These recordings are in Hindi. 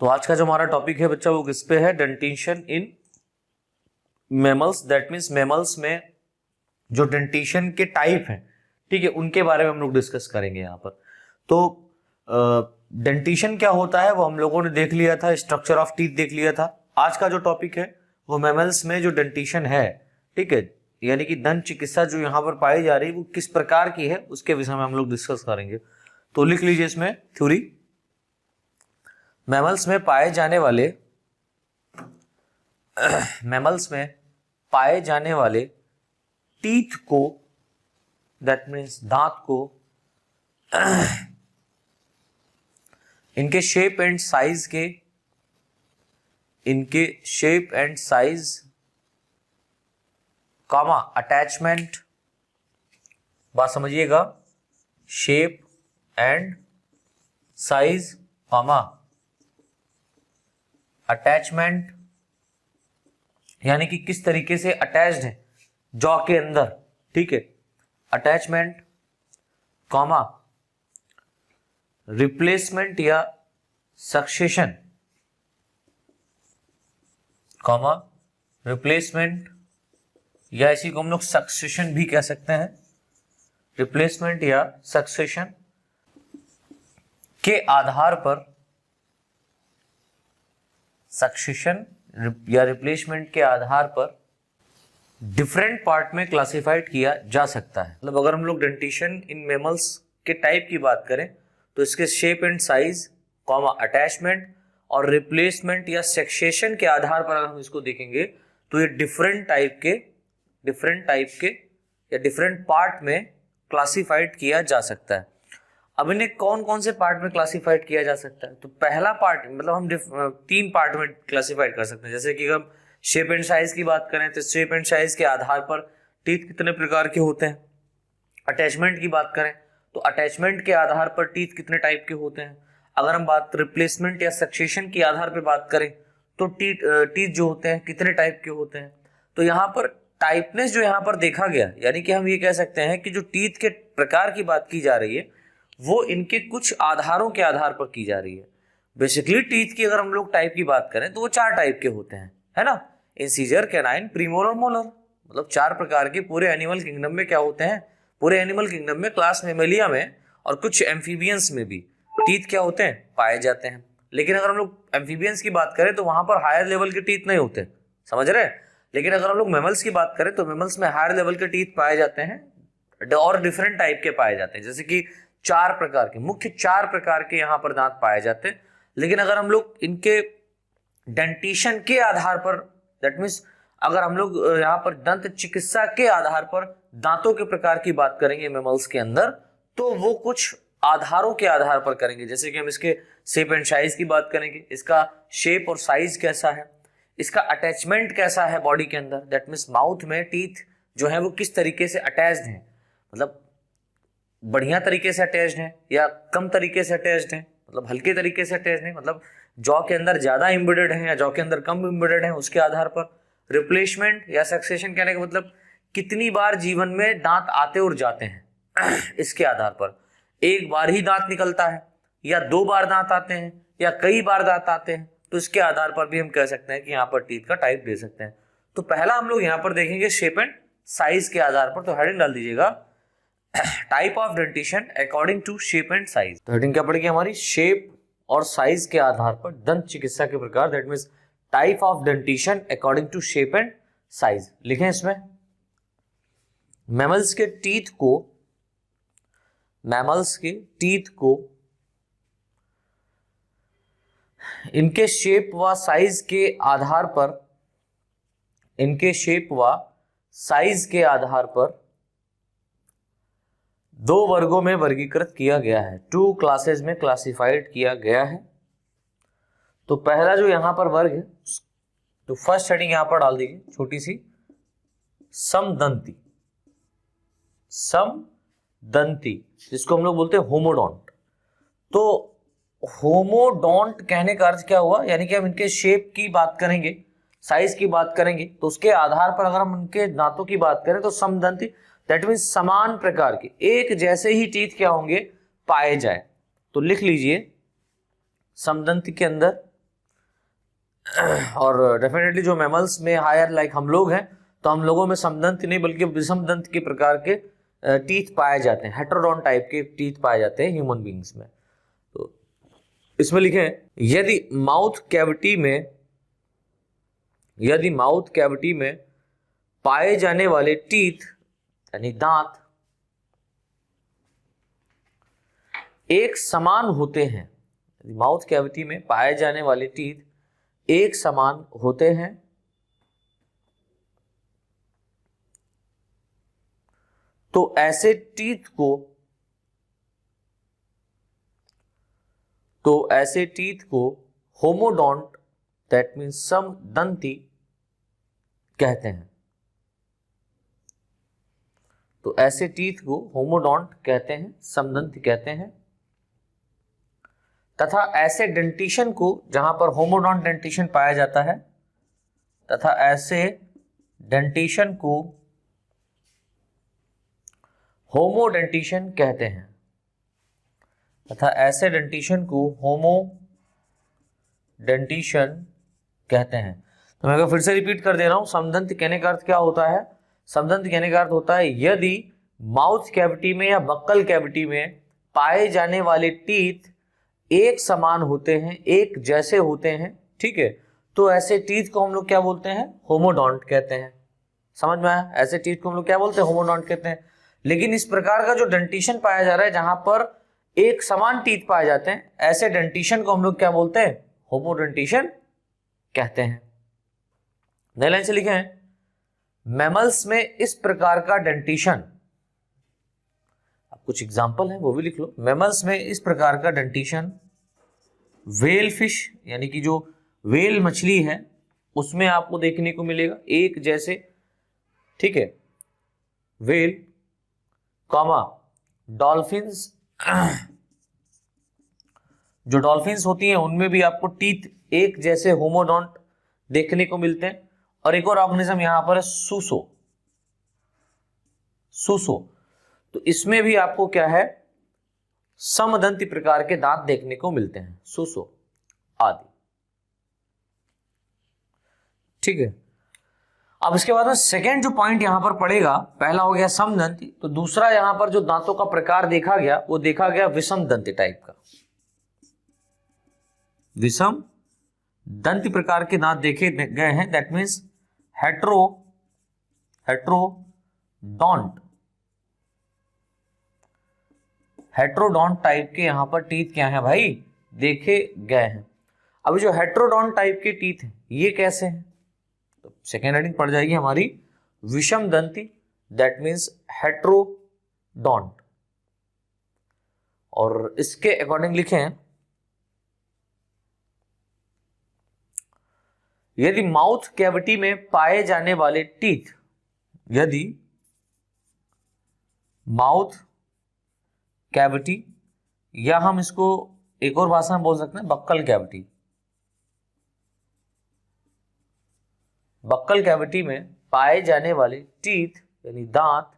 तो आज का जो हमारा टॉपिक है बच्चा वो किस पे है, dentition in mammals. That means mammals में जो डेंटिशन के टाइप हैं, ठीक है, उनके बारे में हम लोग डिस्कस करेंगे यहाँ पर। तो डेंटिशन क्या होता है वो हम लोगों ने देख लिया था, स्ट्रक्चर ऑफ टीथ देख लिया था। आज का जो टॉपिक है वो मैमल्स में जो डेंटिशन है, ठीक है, यानी कि दंत चिकित्सा जो यहाँ पर पाई जा रही है वो किस प्रकार की है उसके विषय में हम लोग डिस्कस करेंगे। तो लिख लीजिए इसमें थ्योरी। मैमल्स में पाए जाने वाले टीथ को, दैट मीन्स दांत को, इनके shape and size comma attachment, बात समझिएगा, shape and size comma attachment, यानी कि किस तरीके से अटैच्ड है जॉ के अंदर, ठीक है, अटैचमेंट कॉमा रिप्लेसमेंट या सक्सेशन कॉमा रिप्लेसमेंट, या इसी को हम लोग सक्सेशन भी कह सकते हैं, रिप्लेसमेंट या सक्सेशन के आधार पर, सक्सेशन या रिप्लेसमेंट के आधार पर डिफरेंट पार्ट में क्लासिफाइड किया जा सकता है। मतलब अगर हम लोग डेंटिशन इन मैमल्स के टाइप की बात करें तो इसके shape and size comma attachment और रिप्लेसमेंट या सक्सेशन के आधार पर अगर हम इसको देखेंगे तो ये डिफरेंट टाइप के या डिफरेंट पार्ट में क्लासिफाइड किया जा सकता है। अब इन्हें कौन कौन से पार्ट में क्लासिफाइड किया जा सकता है? तो पहला पार्ट मतलब हम 3 पार्ट में क्लासिफाइड कर सकते हैं। जैसे कि हम शेप एंड साइज की बात करें तो शेप एंड साइज के आधार पर टीथ कितने प्रकार के होते हैं। अटैचमेंट की बात करें तो अटैचमेंट के आधार पर टीथ कितने टाइप के होते हैं। अगर हम बात रिप्लेसमेंट या सक्सेशन के आधार पर बात करें तो टीथ जो होते हैं कितने टाइप के होते हैं। तो यहाँ पर टाइपनेस जो यहाँ पर देखा गया, यानी कि हम ये कह सकते हैं कि जो टीथ के प्रकार की बात की जा रही है वो इनके कुछ आधारों के आधार पर की जा रही है। बेसिकली टीथ की अगर हम लोग टाइप की बात करें तो वो 4 टाइप के होते हैं, है ना, इंसीजर, कैनाइन, प्रीमोलर, मोलर, मतलब 4 प्रकार के पूरे एनिमल किंगडम में क्या होते हैं, पूरे एनिमल किंगडम में क्लास मेमेलिया में और कुछ एम्फीबियंस में भी टीथ क्या होते हैं, पाए जाते हैं। लेकिन अगर हम लोग एम्फीबियंस की बात करें तो वहां पर हायर लेवल के टीथ नहीं होते, समझ रहे हैं। लेकिन अगर हम लोग मैमल्स की बात करें तो मैमल्स में हायर लेवल के टीथ पाए जाते हैं और डिफरेंट टाइप के पाए जाते हैं। जैसे कि 4 प्रकार के, मुख्य 4 प्रकार के यहाँ पर दांत पाए जाते हैं। लेकिन अगर हम लोग इनके डेंटिशन के आधार पर, दैट मीन्स अगर हम लोग यहाँ पर दंत चिकित्सा के आधार पर दांतों के प्रकार की बात करेंगे मैमल्स के अंदर, तो वो कुछ आधारों के आधार पर करेंगे। जैसे कि हम इसके शेप एंड साइज की बात करेंगे, इसका शेप और साइज कैसा है, इसका अटैचमेंट कैसा है बॉडी के अंदर, दैट मीन्स माउथ में टीथ जो है वो किस तरीके से अटैच्ड हैं, मतलब बढ़िया तरीके से अटैच्ड हैं या कम तरीके से अटैच्ड हैं, मतलब हल्के तरीके से अटैच्ड हैं, मतलब जॉ के अंदर ज्यादा एम्बेडेड है या जॉ के अंदर कम एम्बेडेड है, उसके आधार पर। रिप्लेसमेंट या सक्सेशन कहने का मतलब कितनी बार जीवन में दांत आते और जाते हैं इसके आधार पर, एक बार ही दांत निकलता है या 2 बार दांत आते हैं या कई बार दांत आते हैं, तो इसके आधार पर भी हम कह सकते हैं कि यहाँ पर टीथ का टाइप दे सकते हैं। तो पहला हम लोग यहाँ पर देखेंगे शेप एंड साइज के आधार पर। तो हेडिंग डाल दीजिएगा type of dentition according to shape and size. तो हेडिंग क्या पड़ेगी हमारी, शेप और साइज के आधार पर दंत चिकित्सा के प्रकार, that means type of dentition according to shape and size. लिखें इसमें मैमल्स के टीथ को इनके शेप व साइज के आधार पर 2 वर्गों में वर्गीकृत किया गया है, 2 क्लासेस में क्लासिफाइड किया गया है। तो पहला जो यहां पर वर्ग है, तो फर्स्ट हेडिंग यहां पर डाल दीजिए छोटी सी, समदंती, जिसको हम लोग बोलते हैं होमोडोंट। तो होमोडोंट कहने का अर्थ क्या हुआ, यानी कि हम इनके शेप की बात करेंगे, साइज की बात करेंगे, तो उसके आधार पर अगर हम उनके दांतों की बात करें तो समदंती, दैट मीन समान प्रकार के, एक जैसे ही टीथ क्या होंगे, पाए जाए। तो लिख लीजिए समदंती के अंदर और डेफिनेटली जो मैमल्स में हायर लाइक हम लोग हैं, तो हम लोगों में समदंत नहीं बल्कि विषमदंत के प्रकार के टीथ पाए जाते हैं, हेटेरोडॉन टाइप के टीथ पाए जाते हैं ह्यूमन बींग्स में। तो इसमें लिखे यदि माउथ कैविटी में पाए जाने वाले टीथ यानी दांत एक समान होते हैं, माउथ कैविटी में पाए जाने वाले टीथ एक समान होते हैं, तो ऐसे टीथ को होमोडोंट दैट मीन्स समदंती कहते हैं। तो ऐसे टीथ को होमोडोंट कहते हैं, समदंती कहते हैं। तथा ऐसे डेंटिशन को, जहां पर होमोडोंट डेंटिशन पाया जाता है, तथा ऐसे डेंटिशन को होमोडेंटिशन कहते हैं, तथा ऐसे डेंटिशन को होमोडेंटिशन कहते हैं। तो मैं अगर फिर से रिपीट कर दे रहा हूं, समदंत कहने का अर्थ क्या होता है? समदंत कहने का अर्थ होता है यदि माउथ कैविटी में या बक्कल कैविटी में पाए जाने वाले टीथ एक समान होते हैं, एक जैसे होते हैं, ठीक है, तो ऐसे टीथ को हम लोग क्या बोलते हैं? होमोडोंट कहते हैं। समझ में आया? ऐसे टीथ को हम लोग क्या बोलते हैं? होमोडोंट कहते हैं। लेकिन इस प्रकार का जो डेंटिशन पाया जा रहा है जहां पर एक समान टीथ पाए जाते हैं, ऐसे डेंटिशन को हम लोग क्या बोलते हैं? होमोडेंटिशन कहते हैं। नई लाइन से लिखे हैं, मैमल्स में इस प्रकार का डेंटिशन, अब कुछ एग्जांपल है वो भी लिख लो। मैमल्स में इस प्रकार का डेंटिशन व्हेल फिश यानी कि जो व्हेल मछली है उसमें आपको देखने को मिलेगा एक जैसे, ठीक है, व्हेल कॉमा डॉल्फिन्स, जो डॉल्फिन्स होती हैं उनमें भी आपको टीथ एक जैसे होमोडोंट देखने को मिलते हैं। और एक और ऑर्गेनिज्म यहां पर है सूसो, तो इसमें भी आपको क्या है? समदंती प्रकार के दांत देखने को मिलते हैं, सूसो आदि, ठीक है। अब इसके बाद में सेकेंड जो पॉइंट यहां पर पड़ेगा, पहला हो गया समदंती, तो दूसरा यहां पर जो दांतों का प्रकार देखा गया वो देखा गया विषम दंती टाइप का। विषम दंती प्रकार के दांत देखे गए हैं, दैट मीन्स हेट्रोडोंट टाइप के यहां पर टीथ क्या है भाई? देखे गए हैं। अभी जो हेट्रोडोंट टाइप के टीथ हैं ये कैसे हैं? तो सेकेंड हेडिंग पड़ जाएगी हमारी विषम दंती, दैट मीन्स हेट्रोडोंट। और इसके अकॉर्डिंग लिखें, यदि माउथ कैविटी में पाए जाने वाले टीथ, यदि माउथ कैविटी, या हम इसको एक और भाषा में बोल सकते हैं बक्कल कैविटी, बक्कल कैविटी में पाए जाने वाले टीथ यानी दांत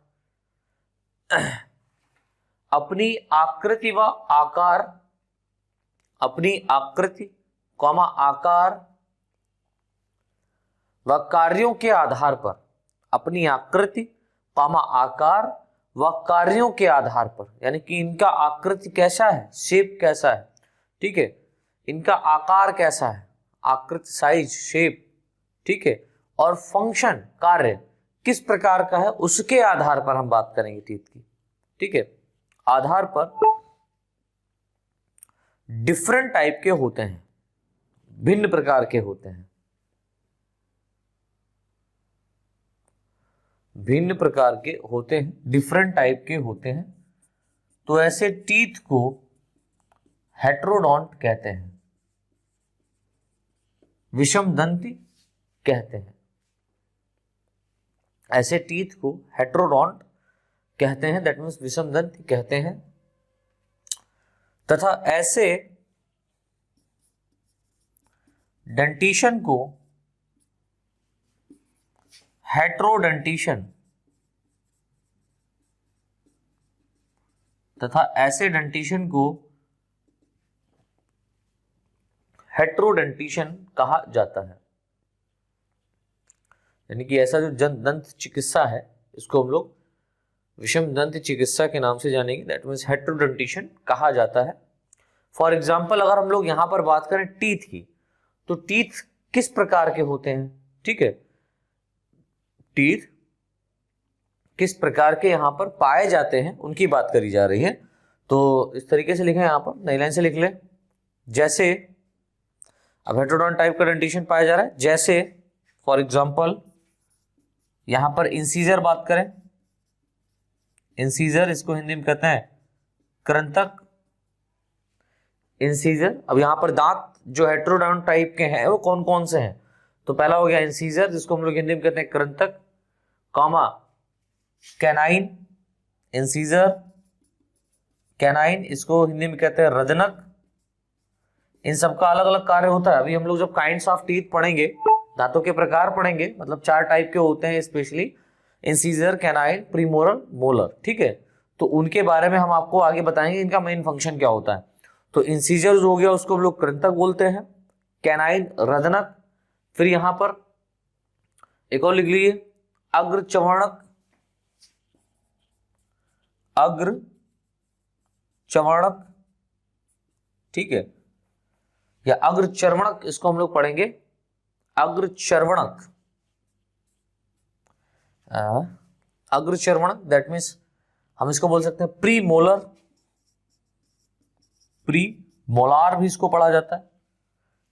अपनी आकृति व आकार, अपनी आकृति कॉमा आकार व कार्यों के आधार पर, अपनी आकृति कॉमा आकार व कार्यों के आधार पर, यानी कि इनका आकृति कैसा है, शेप कैसा है, ठीक है, इनका आकार कैसा है, आकृति साइज शेप, ठीक है, और फंक्शन कार्य किस प्रकार का है उसके आधार पर हम बात करेंगे टीथ की, ठीक है, आधार पर डिफरेंट टाइप के होते हैं, भिन्न प्रकार के होते हैं, भिन्न प्रकार के होते हैं, डिफरेंट टाइप के होते हैं। तो ऐसे टीथ को हेट्रोडोंट कहते हैं, विषम दंती कहते हैं। ऐसे टीथ को हेट्रोडोंट कहते हैं, दैट मीन्स विषम दंती कहते हैं। तथा ऐसे डेंटिशन को हेट्रोडेंटिशन, तथा ऐसे डेंटिशन को हेट्रोडेंटिशन कहा जाता है। यानी कि ऐसा जो दंत चिकित्सा है इसको हम लोग विषम दंत चिकित्सा के नाम से जानेंगे, दैट मीन्स हेट्रोडेंटिशन कहा जाता है। फॉर एग्जाम्पल अगर हम लोग यहां पर बात करें टीथ की, तो टीथ किस प्रकार के होते हैं, ठीक है, टीथ किस प्रकार के यहां पर पाए जाते हैं उनकी बात करी जा रही है। तो इस तरीके से लिखें, यहां पर नई लाइन से लिख ले, जैसे अब हेट्रोडोंट टाइप का डेंटिशन पाया जा रहा है, जैसे फॉर एग्जाम्पल यहां पर इंसीजर बात करें, इंसीजर इसको हिंदी में कहते हैं कृंतक, इंसीजर। अब यहां पर दांत जो हेट्रोडोंट टाइप के हैं वो कौन कौन से हैं, तो पहला हो गया इंसीजर जिसको हम लोग हिंदी में कहते हैं कृंतक, कॉमा कैनाइन, इंसीजर कैनाइन इसको हिंदी में कहते हैं रदनक। इन सबका अलग अलग कार्य होता है। अभी हम लोग जब काइंड्स ऑफ टीथ पढ़ेंगे, दांतों के प्रकार पढ़ेंगे, मतलब 4 टाइप के होते हैं specially, incisor, canine, premolar, molar, ठीक है, तो उनके बारे में हम आपको आगे बताएंगे इनका मेन फंक्शन क्या होता है। तो इंसीजर जो हो गया उसको हम लोग कृंतक बोलते हैं, कैनाइन रदनक, फिर यहां पर एक और लिख लीजिए अग्र चवर्णक, अग्र चवर्णक, ठीक है, या अग्र चर्वणक इसको हम लोग पढ़ेंगे, अग्र चर्वणक, अग्र चर्वणक, दैट मीन्स हम इसको बोल सकते हैं प्री मोलर, प्री मोलार भी इसको पढ़ा जाता है,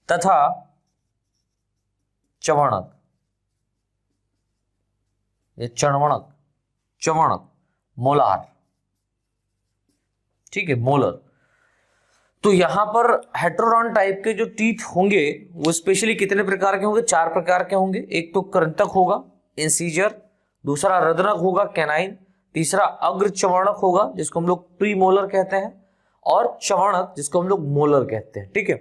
तथा चवर्णक, ये चर्वणक, चवर्णक, मोलार, ठीक है, मोलर। तो यहां पर हेट्रोडोंट टाइप के जो टीथ होंगे वो स्पेशली कितने प्रकार के होंगे, 4 प्रकार के होंगे। एक तो कृंतक होगा इंसीजर, दूसरा रदनक होगा कैनाइन, तीसरा अग्र चवर्णक होगा जिसको हम लोग प्री मोलर कहते हैं, और चवर्णक जिसको हम लोग मोलर कहते हैं, ठीक है।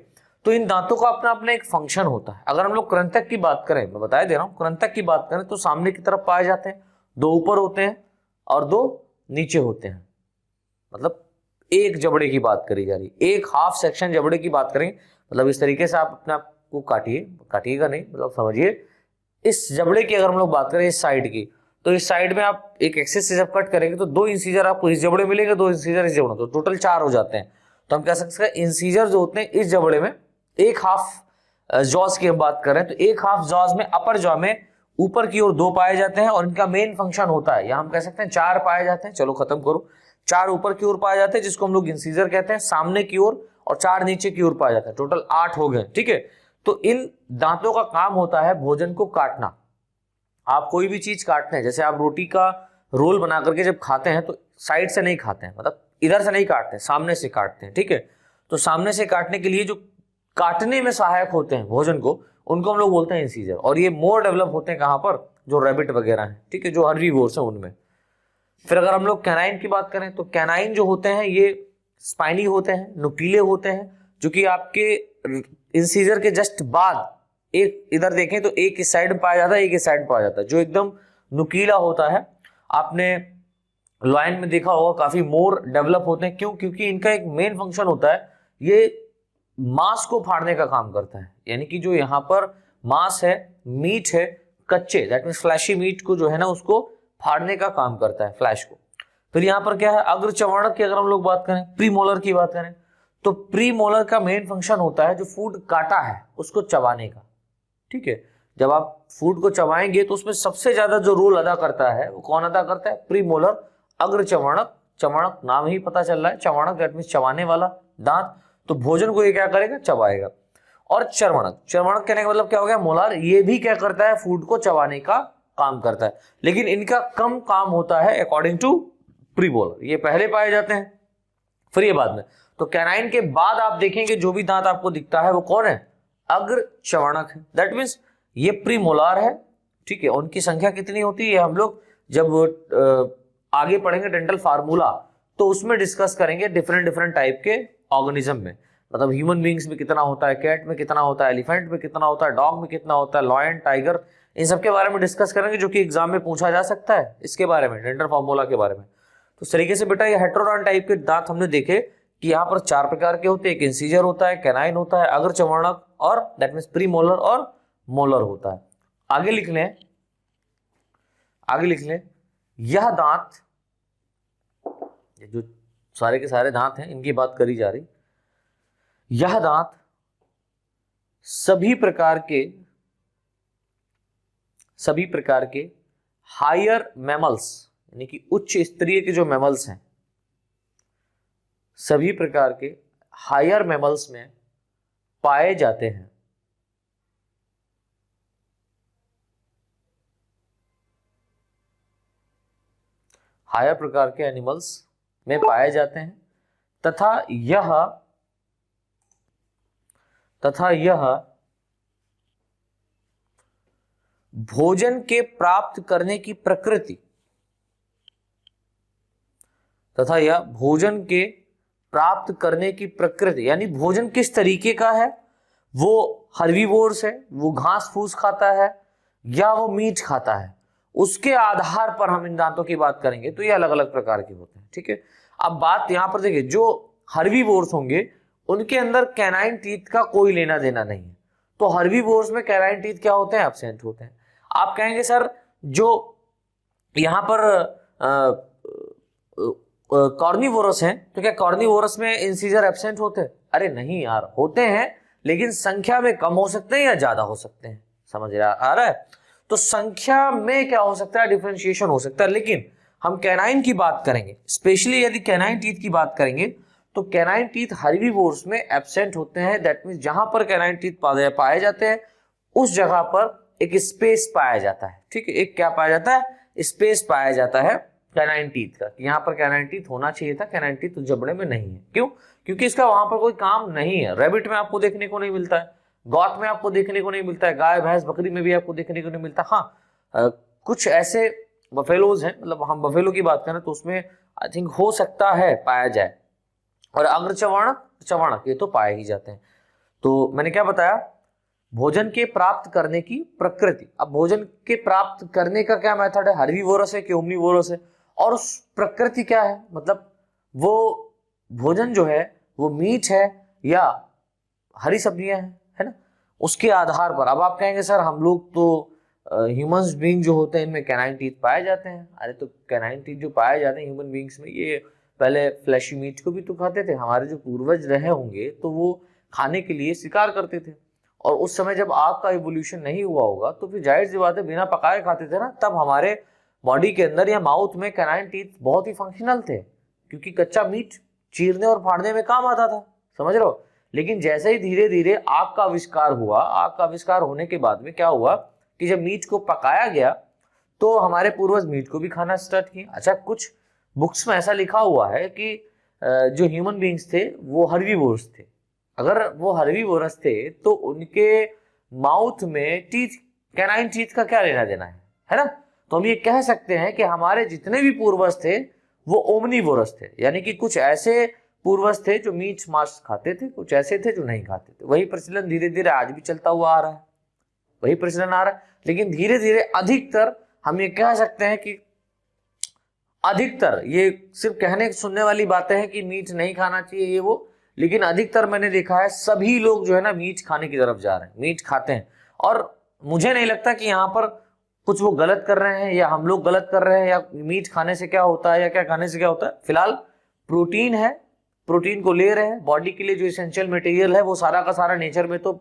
तो इन दांतों का अपना अपना एक फंक्शन होता है। अगर हम लोग कृंतक की बात करें, मैं बता दे रहा हूं, कृंतक की बात करें तो सामने की तरफ पाए जाते हैं, 2 ऊपर होते हैं और 2 नीचे होते हैं, मतलब एक जबड़े की बात करी जा रही, एक हाफ सेक्शन जबड़े की बात करें, मतलब इस तरीके से आप अपने आप को काटिएगा नहीं, मतलब समझिए इस जबड़े की अगर हम लोग बात करें इस साइड की, तो इस साइड में आप एक एक्सेस से जब कट करेंगे तो 2 इंसीजर आपको इस जबड़े मिलेंगे, 2 इंसीजर इस जबड़े, तो टोटल 4 हो जाते हैं। तो हम कह सकते हैं इंसीजर जो होते हैं इस जबड़े में, एक हाफ जॉज की हम बात करें तो एक हाफ जॉज में, अपर जॉ में ऊपर की ओर 2 पाए जाते हैं, और इनका मेन फंक्शन होता है, या हम कह सकते हैं 4 पाए जाते हैं, चलो खत्म करो, 4 ऊपर की ओर पाए जाते हैं जिसको हम लोग इंसीजर कहते हैं सामने की ओर, और 4 नीचे की ओर पाए जाते हैं, टोटल 8 हो गए, ठीक है। तो इन दांतों का काम होता है भोजन को काटना। आप कोई भी चीज काटते हैं, जैसे आप रोटी का रोल बना करके जब खाते हैं तो साइड से नहीं खाते हैं, मतलब इधर से नहीं काटते हैं, सामने से काटते हैं, ठीक है। तो सामने से काटने के लिए जो काटने में सहायक होते हैं भोजन को, उनको हम लोग बोलते हैं इंसीजर, और ये मोर डेवलप होते हैं कहां पर, जो रैबिट वगैरह हैं, ठीक है, जो हर्बीवोर्स हैं उनमें। फिर अगर हम लोग कैनाइन की बात करें तो कैनाइन जो होते हैं ये स्पाइनी होते हैं, नुकीले होते हैं, जो कि आपके इंसीजर के जस्ट बाद, एक इधर देखें तो एक इस साइड में पाया जाता है, एक इस साइड में पाया जाता है, जो एकदम नुकीला होता है। आपने लॉयन में देखा होगा काफी मोर डेवलप होते हैं, क्यों, क्योंकि इनका एक मेन फंक्शन होता है, ये मांस को फाड़ने का काम करता है। यानी कि जो यहाँ पर मांस है, मीट है, कच्चे दैट मींस फ्लैशी मीट को जो है ना उसको फाड़ने का काम करता है, फ्लैश को। फिर यहाँ पर क्या है, अग्र चवर्णक की अगर हम लोग बात करें, प्री मोलर की बात करें, तो प्री मोलर का मेन फंक्शन होता है जो फूड काटा है उसको चबाने का, ठीक है। जब आप फूड को चबाएंगे तो उसमें सबसे ज्यादा जो रोल अदा करता है वो कौन अदा करता है, प्री मोलर अग्र चवर्णक। चवर्णक नाम ही पता चल रहा है, चवर्णक दैट मींस चबाने वाला दांत, तो भोजन को ये क्या करेगा, चबाएगा। और चर्वणक, चर्वणक कहने का मतलब क्या हो गया, मोलार, ये भी क्या करता है, फूड को चबाने का काम करता है, लेकिन इनका कम काम होता है अकॉर्डिंग टू प्री मोलर, ये पहले पाए जाते हैं, फिर ये बाद में। तो कैनाइन के बाद आप देखेंगे जो भी दांत आपको दिखता है वो कौन है, अग्र चवर्णक है, दैट मीन्स ये प्री मोलार है, ठीक है। उनकी संख्या कितनी होती है हम लोग जब आगे पढ़ेंगे डेंटल फार्मूला तो उसमें डिस्कस करेंगे डिफरेंट टाइप के ऑर्गेनिज्म में, मतलब ह्यूमन बींग्स में कितना होता है, कैट में कितना होता है, एलिफेंट में कितना होता है, डॉग में कितना होता है, लॉयन, टाइगर, इन सब के बारे में डिस्कस करेंगे जो कि एग्जाम में पूछा जा सकता है इसके बारे में, डेंटल फार्मूला के बारे में। तो इस तरीके से बेटा ये हेट्रोडोंट टाइप के दांत हमने देखे कि यहाँ पर 4 प्रकार के होते हैं, एक इंसीजर होता है, कैनाइन होता है, अग्र चवर्णक, और दैट मीन्स प्री मोलर और मोलर होता है। आगे लिख लें, यह दांत, जो सारे के सारे दांत हैं इनकी बात करी जा रही, यह दांत सभी प्रकार के हायर मैमल्स, यानी कि उच्च स्तरीय के जो मैमल्स हैं, सभी प्रकार के हायर मैमल्स में पाए जाते हैं। हायर प्रकार के एनिमल्स में पाए जाते हैं तथा यह भोजन के प्राप्त करने की प्रकृति, यानी भोजन किस तरीके का है, वो हर्बीवोर्स है, वो घास फूस खाता है या वो मीट खाता है, उसके आधार पर हम इन दांतों की बात करेंगे। तो ये अलग अलग प्रकार के होते हैं, ठीक है। अब बात यहां पर देखिए, जो हर्बीवोर्स होंगे उनके अंदर कैनाइन टीथ का कोई लेना देना नहीं है, तो हर्बीवोर्स में कैनाइन टीथ क्या होते हैं, एब्सेंट होते हैं। आप कहेंगे सर जो यहां पर कॉर्निवोरस हैं, तो क्या कॉर्निवोरस में इंसीजर एब्सेंट होते हैं? अरे नहीं यार, होते हैं, लेकिन संख्या में कम हो सकते हैं या ज्यादा हो सकते हैं, समझ आ रहा है। तो संख्या में क्या हो सकता है, डिफरेंशिएशन हो सकता है, लेकिन हम कैनाइन की बात करेंगे, स्पेशली यदि कैनाइन टीथ की बात करेंगे तो कैनाइन टीथ हर्बीवोर्स में एब्सेंट होते हैं। दैट मींस जहां पर कैनाइन टीथ पाए जाते हैं उस जगह पर एक स्पेस पाया जाता है, ठीक है। एक क्या पाया जाता है, स्पेस पाया जाता है कैनाइन टीथ का। यहाँ पर कैनाइन टीथ होना चाहिए था, कैनाइन टीथ जबड़े में नहीं है। क्यों? क्योंकि इसका वहां पर कोई काम नहीं है। रैबिट में आपको देखने को नहीं मिलता है, गॉट में आपको देखने को नहीं मिलता है, गाय भैंस बकरी में भी आपको देखने को नहीं मिलता। हाँ, कुछ ऐसे बफेलोज हैं, मतलब हम बफेलो की बात करें तो उसमें आई थिंक हो सकता है पाया जाए, और अग्रचवर्ण ये तो पाए ही जाते हैं। तो मैंने क्या बताया, भोजन के प्राप्त करने की प्रकृति। अब भोजन के प्राप्त करने का क्या मेथड है, हर्बीवोरस है कि ओमनीवोरस है, और उस प्रकृति क्या है, मतलब वो भोजन जो है वो मीट है या हरी सब्जियां हैं, है ना, उसके आधार पर। अब आप कहेंगे सर हम लोग तो ह्यूमंस बीइंग जो होते हैं इनमें कैनाइन टीथ पाए जाते हैं। अरे तो कैनाइन टीथ जो पाए जाते हैं ह्यूमन बीइंग्स में, ये पहले फ्लैशी मीट को भी तो खाते थे। हमारे जो पूर्वज रहे होंगे तो वो खाने के लिए शिकार करते थे, और उस समय जब आग का इवोल्यूशन नहीं हुआ होगा तो फिर जाहिर सी बात है बिना पकाए खाते थे ना, तब हमारे बॉडी के अंदर या माउथ में कैनाइन टीथ बहुत ही फंक्शनल थे, क्योंकि कच्चा मीट चीरने और फाड़ने में काम आता था, समझ रहे हो। लेकिन जैसे ही धीरे धीरे आग का आविष्कार हुआ, आग का आविष्कार होने के बाद में क्या हुआ कि जब मीट को पकाया गया तो हमारे पूर्वज मीट को भी खाना स्टार्ट किए। अच्छा, कुछ बुक्स में ऐसा लिखा हुआ है कि जो ह्यूमन बीइंग्स थे वो हर्बीवोर्स थे। अगर वो हर्बीवोरस थे तो उनके माउथ में टीथ, कैनाइन टीथ का क्या लेना देना है ना। तो हम ये कह सकते हैं कि हमारे जितने भी पूर्वज थे वो ओमनीवोरस थे, यानी कि कुछ ऐसे पूर्वज थे जो मीट मांस खाते थे, कुछ ऐसे थे जो नहीं खाते थे। वही प्रचलन धीरे धीरे आज भी चलता हुआ आ रहा है, वही प्रचलन आ रहा है। लेकिन धीरे धीरे अधिकतर हम ये कह सकते हैं कि अधिकतर, ये सिर्फ कहने सुनने वाली बातें हैं कि मीट नहीं खाना चाहिए ये वो, लेकिन अधिकतर मैंने देखा है सभी लोग जो है ना मीट खाने की तरफ जा रहे हैं, मीट खाते हैं। और मुझे नहीं लगता कि यहाँ पर कुछ वो गलत कर रहे हैं या हम लोग गलत कर रहे हैं, या मीट खाने से क्या होता है या क्या खाने से क्या होता है। फिलहाल प्रोटीन है, प्रोटीन को ले रहे हैं, बॉडी के लिए जो इसेंशियल मटेरियल है वो सारा का सारा नेचर में तो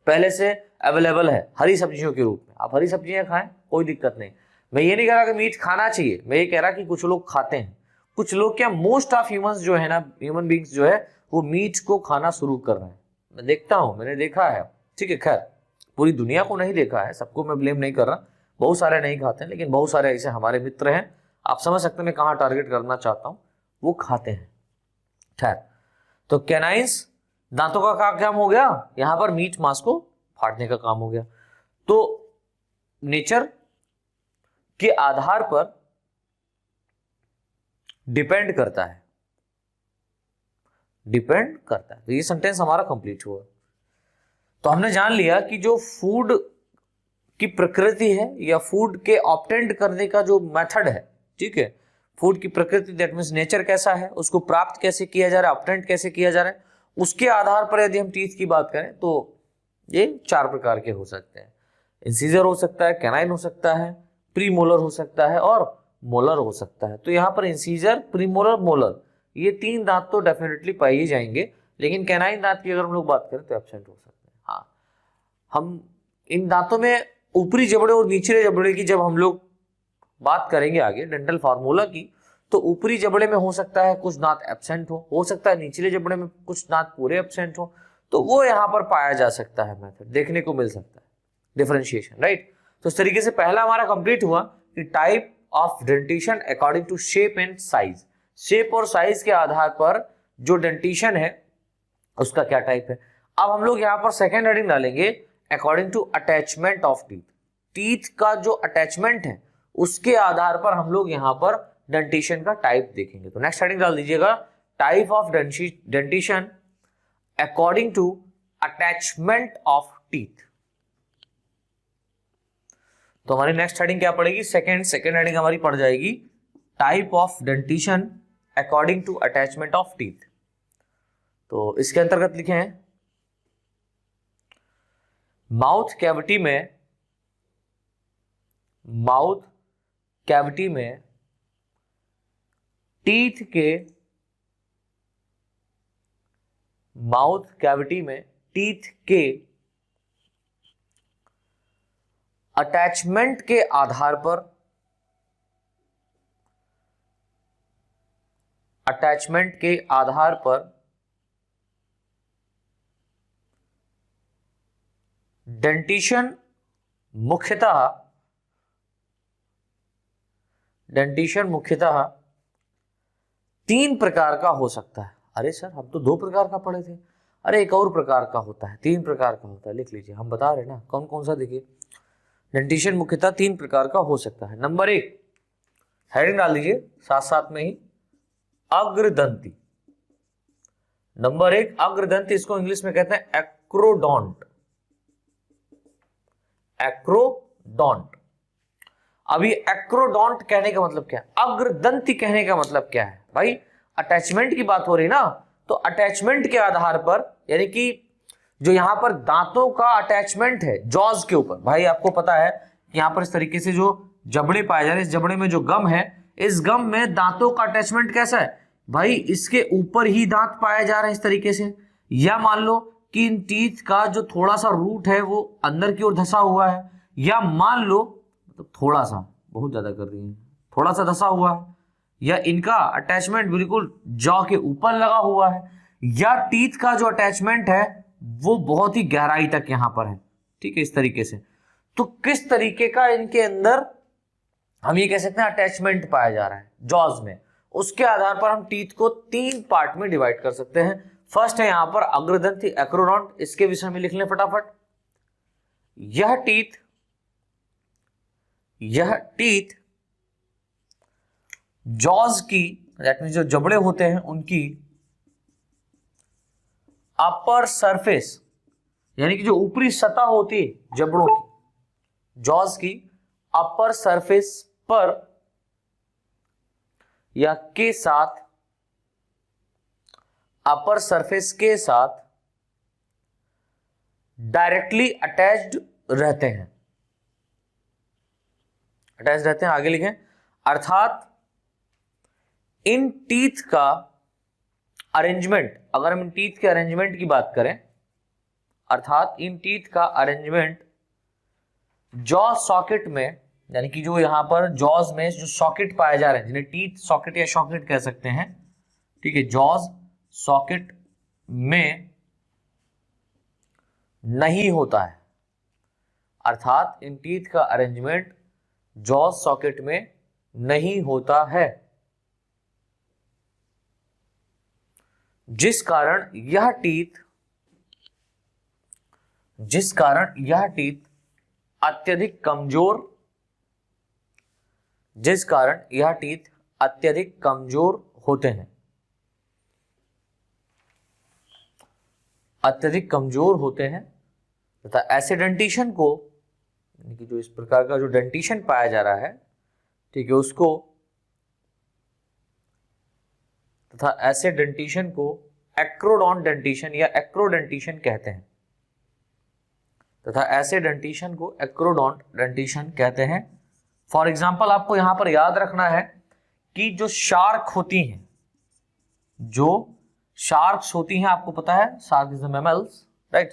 पहले से अवेलेबल है हरी सब्जियों के रूप में। आप हरी सब्जियां खाएं, कोई दिक्कत नहीं। मैं ये नहीं कह रहा कि मीट खाना चाहिए, मैं ये कह रहा कि कुछ लोग खाते हैं, कुछ लोग क्या, मोस्ट ऑफ ह्यूमंस जो है ना, ह्यूमन बींग्स जो है वो मीट को खाना शुरू कर रहे हैं। मैं देखता हूं, मैंने देखा है, ठीक है। खैर पूरी दुनिया को नहीं देखा है, सबको मैं ब्लेम नहीं कर रहा, बहुत सारे नहीं खाते हैं, लेकिन बहुत सारे ऐसे हमारे मित्र हैं, आप समझ सकते हैं मैं कहाँ टारगेट करना चाहता हूं, वो खाते हैं। खैर, तो कैनाइंस दांतों का काम हो गया, यहां पर मीट मांस को फाड़ने का काम हो गया। तो नेचर के आधार पर डिपेंड करता है, डिपेंड करता है। तो ये सेंटेंस हमारा कंप्लीट हुआ। तो हमने जान लिया कि जो फूड की प्रकृति है या फूड के ऑब्टेंड करने का जो मेथड है, ठीक है, फूड की प्रकृति दैट मींस नेचर कैसा है, उसको प्राप्त कैसे किया जा रहा है, ऑब्टेंड कैसे किया जा रहा है, उसके आधार पर यदि हम टीथ की बात करें तो ये 4 प्रकार के हो सकते हैं। इंसीजर हो सकता है, कैनाइन हो सकता है, प्रीमोलर हो सकता है और मोलर हो सकता है। तो यहाँ पर इंसीजर, प्रीमोलर, मोलर, ये 3 दांत तो डेफिनेटली पाए ही जाएंगे, लेकिन कैनाइन दांत की अगर हम लोग बात करें तो एब्सेंट हो सकते हैं। हाँ, हम इन दांतों में ऊपरी जबड़े और निचले जबड़े की जब हम लोग बात करेंगे आगे डेंटल फार्मूला की, तो ऊपरी जबड़े में हो सकता है कुछ दांत एब्सेंट हो सकता है निचले जबड़े में कुछ दांत पूरे एब्सेंट हो, तो वो यहाँ पर पाया जा सकता है, मेथड देखने को मिल सकता है, डिफरेंशिएशन, राइट। तो इस तरीके से पहला हमारा कंप्लीट हुआ कि type of dentition according to shape and size. Shape और साइज के आधार पर जो डेंटिशन है उसका क्या टाइप है। अब हम लोग यहाँ पर सेकेंड हेडिंग डालेंगे according to attachment of teeth. Teeth का जो अटैचमेंट है उसके आधार पर हम लोग यहाँ पर डेंटिशन का टाइप देखेंगे। तो नेक्स्ट हेडिंग डाल दीजिएगा type of dentition according to attachment of teeth. तो हमारी नेक्स्ट हेडिंग क्या पड़ेगी, सेकेंड हेडिंग हमारी पड़ जाएगी type of dentition according to attachment of teeth. तो इसके अंतर्गत लिखे हैं माउथ कैविटी में टीथ के अटैचमेंट के आधार पर डेंटिशन मुख्यतः 3 प्रकार का हो सकता है। अरे सर हम तो 2 प्रकार का पढ़े थे, अरे एक और प्रकार का होता है, 3 प्रकार का होता है, लिख लीजिए, हम बता रहे ना कौन कौन सा। देखिए डेंटिशन मुख्यतः 3 प्रकार का हो सकता है। नंबर 1 हेडिंग डाल दीजिए साथ साथ में ही अग्रदंती। नंबर 1 अग्रदंती, इसको इंग्लिश में कहते हैं एक्रोडोंट। अभी एक्रोडोंट कहने का मतलब क्या है, अग्रदंती कहने का मतलब क्या है भाई, अटैचमेंट की बात हो रही ना, तो अटैचमेंट के आधार पर यानी कि जो यहां पर दांतों का अटैचमेंट है जॉज के ऊपर, भाई आपको पता है यहां पर इस तरीके से जो जबड़े पाए जा रहे हैं, इस जबड़े में जो गम है, इस गम में दांतों का अटैचमेंट कैसा है भाई, इसके ऊपर ही दांत पाए जा रहे हैं इस तरीके से। या मान लो कि इन टीथ का जो थोड़ा सा रूट है वो अंदर की ओर धंसा हुआ है, या मान लो मतलब थोड़ा सा, बहुत ज्यादा कर रही है, थोड़ा सा धंसा हुआ है, या इनका अटैचमेंट बिल्कुल जॉ के ऊपर लगा हुआ है, या टीथ का जो अटैचमेंट है वो बहुत ही गहराई तक यहां पर है, ठीक है, इस तरीके से। तो किस तरीके का इनके अंदर हम ये कह सकते हैं अटैचमेंट पाया जा रहा है जॉज में, उसके आधार पर हम टीथ को 3 पार्ट में डिवाइड कर सकते हैं। फर्स्ट है यहां पर अग्रदंती एक्रोडोंट, इसके विषय में लिख लें फटाफट। यह टीथ जॉज की, दैट मींस जो जबड़े होते हैं उनकी अपर सरफेस, यानी कि जो ऊपरी सतह होती है जबड़ों की, जॉज की अपर सरफेस पर या के साथ, अपर सरफेस के साथ डायरेक्टली अटैच्ड रहते हैं, आगे लिखें, अर्थात इन टीथ का अरेंजमेंट, अगर हम इन टीथ के अरेंजमेंट की बात करें, अर्थात इन टीथ का अरेंजमेंट जॉ सॉकेट में, यानी कि जो यहां पर जॉज में जो सॉकेट पाए जा रहे हैं, जिन्हें टीथ सॉकेट या सॉकेट कह सकते हैं, ठीक है, जॉज सॉकेट में नहीं होता है, अर्थात इन टीथ का अरेंजमेंट जॉज सॉकेट में नहीं होता है, जिस कारण यह टीथ अत्यधिक कमजोर होते हैं, तथा ऐसे डेंटिशन को, यानी कि जो इस प्रकार का जो डेंटिशन पाया जा रहा है, ठीक है, उसको, तथा ऐसे डेंटिशन को एक्रोडोंट डेंटिशन या एक्रोडेंटिशन कहते हैं। तथा ऐसे डेंटिशन को एक्रोडोंट डेंटिशन कहते हैं। फॉर एग्जाम्पल आपको यहां पर याद रखना है कि जो शार्क होती हैं, जो शार्क्स होती हैं, आपको पता है shark is the mammals, right.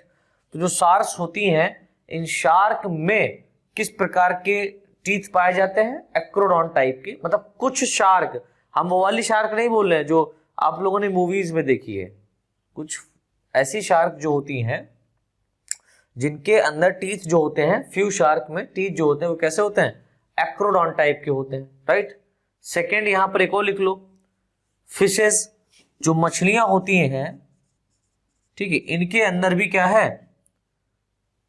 तो जो शार्क्स होती हैं, इन शार्क में किस प्रकार के टीथ पाए जाते हैं? एक्रोडोंट टाइप के। मतलब कुछ शार्क, हम वो वाली शार्क नहीं बोल रहे हैं जो आप लोगों ने मूवीज में देखी है, कुछ ऐसी शार्क जो होती हैं जिनके अंदर टीथ जो होते हैं, फ्यू शार्क में टीथ जो होते हैं वो कैसे होते हैं? एक्रोडोंट टाइप के होते हैं, राइट। सेकेंड यहां पर एक और लिख लो, फिशेस, जो मछलियां होती हैं, ठीक है, इनके अंदर भी क्या है,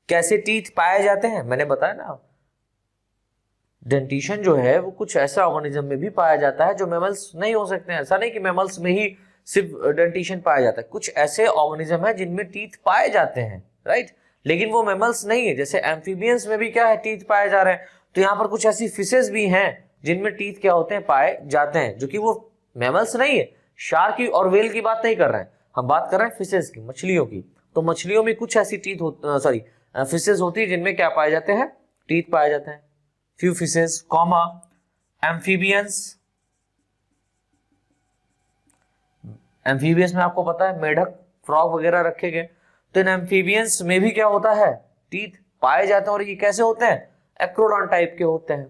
कैसे टीथ पाए जाते हैं? मैंने बताया ना, डेंटिशन जो है वो कुछ ऐसा ऑर्गेनिज्म में भी पाया जाता है जो मैमल्स नहीं हो सकते हैं। ऐसा नहीं कि मैमल्स में ही सिर्फ डेंटिशन पाया जाता है, कुछ ऐसे ऑर्गेनिज्म है जिनमें टीथ पाए जाते हैं, राइट, लेकिन वो मैमल्स नहीं है। जैसे एम्फीबियंस में भी क्या है, टीथ पाए जा रहे हैं। तो यहाँ पर कुछ ऐसी फिशेस भी हैं जिनमें टीथ क्या होते हैं, पाए जाते हैं, जो कि वो मैमल्स नहीं है। शार्क की और व्हेल की बात नहीं कर रहे हैं, हम बात कर रहे हैं फिशेस की, मछलियों की। तो मछलियों में कुछ ऐसी टीथ सॉरी फिशेस होती है जिनमें क्या पाए जाते हैं, टीथ पाए जाते हैं। Few fishes, comma, amphibians, amphibians में आपको पता है मेढक, फ्रॉग वगैरह रखे गए। तो इन एम्फीबियंस में भी क्या होता है, टीथ पाए जाते हैं, और ये कैसे होते हैं, एक्रोडोंट टाइप के होते हैं,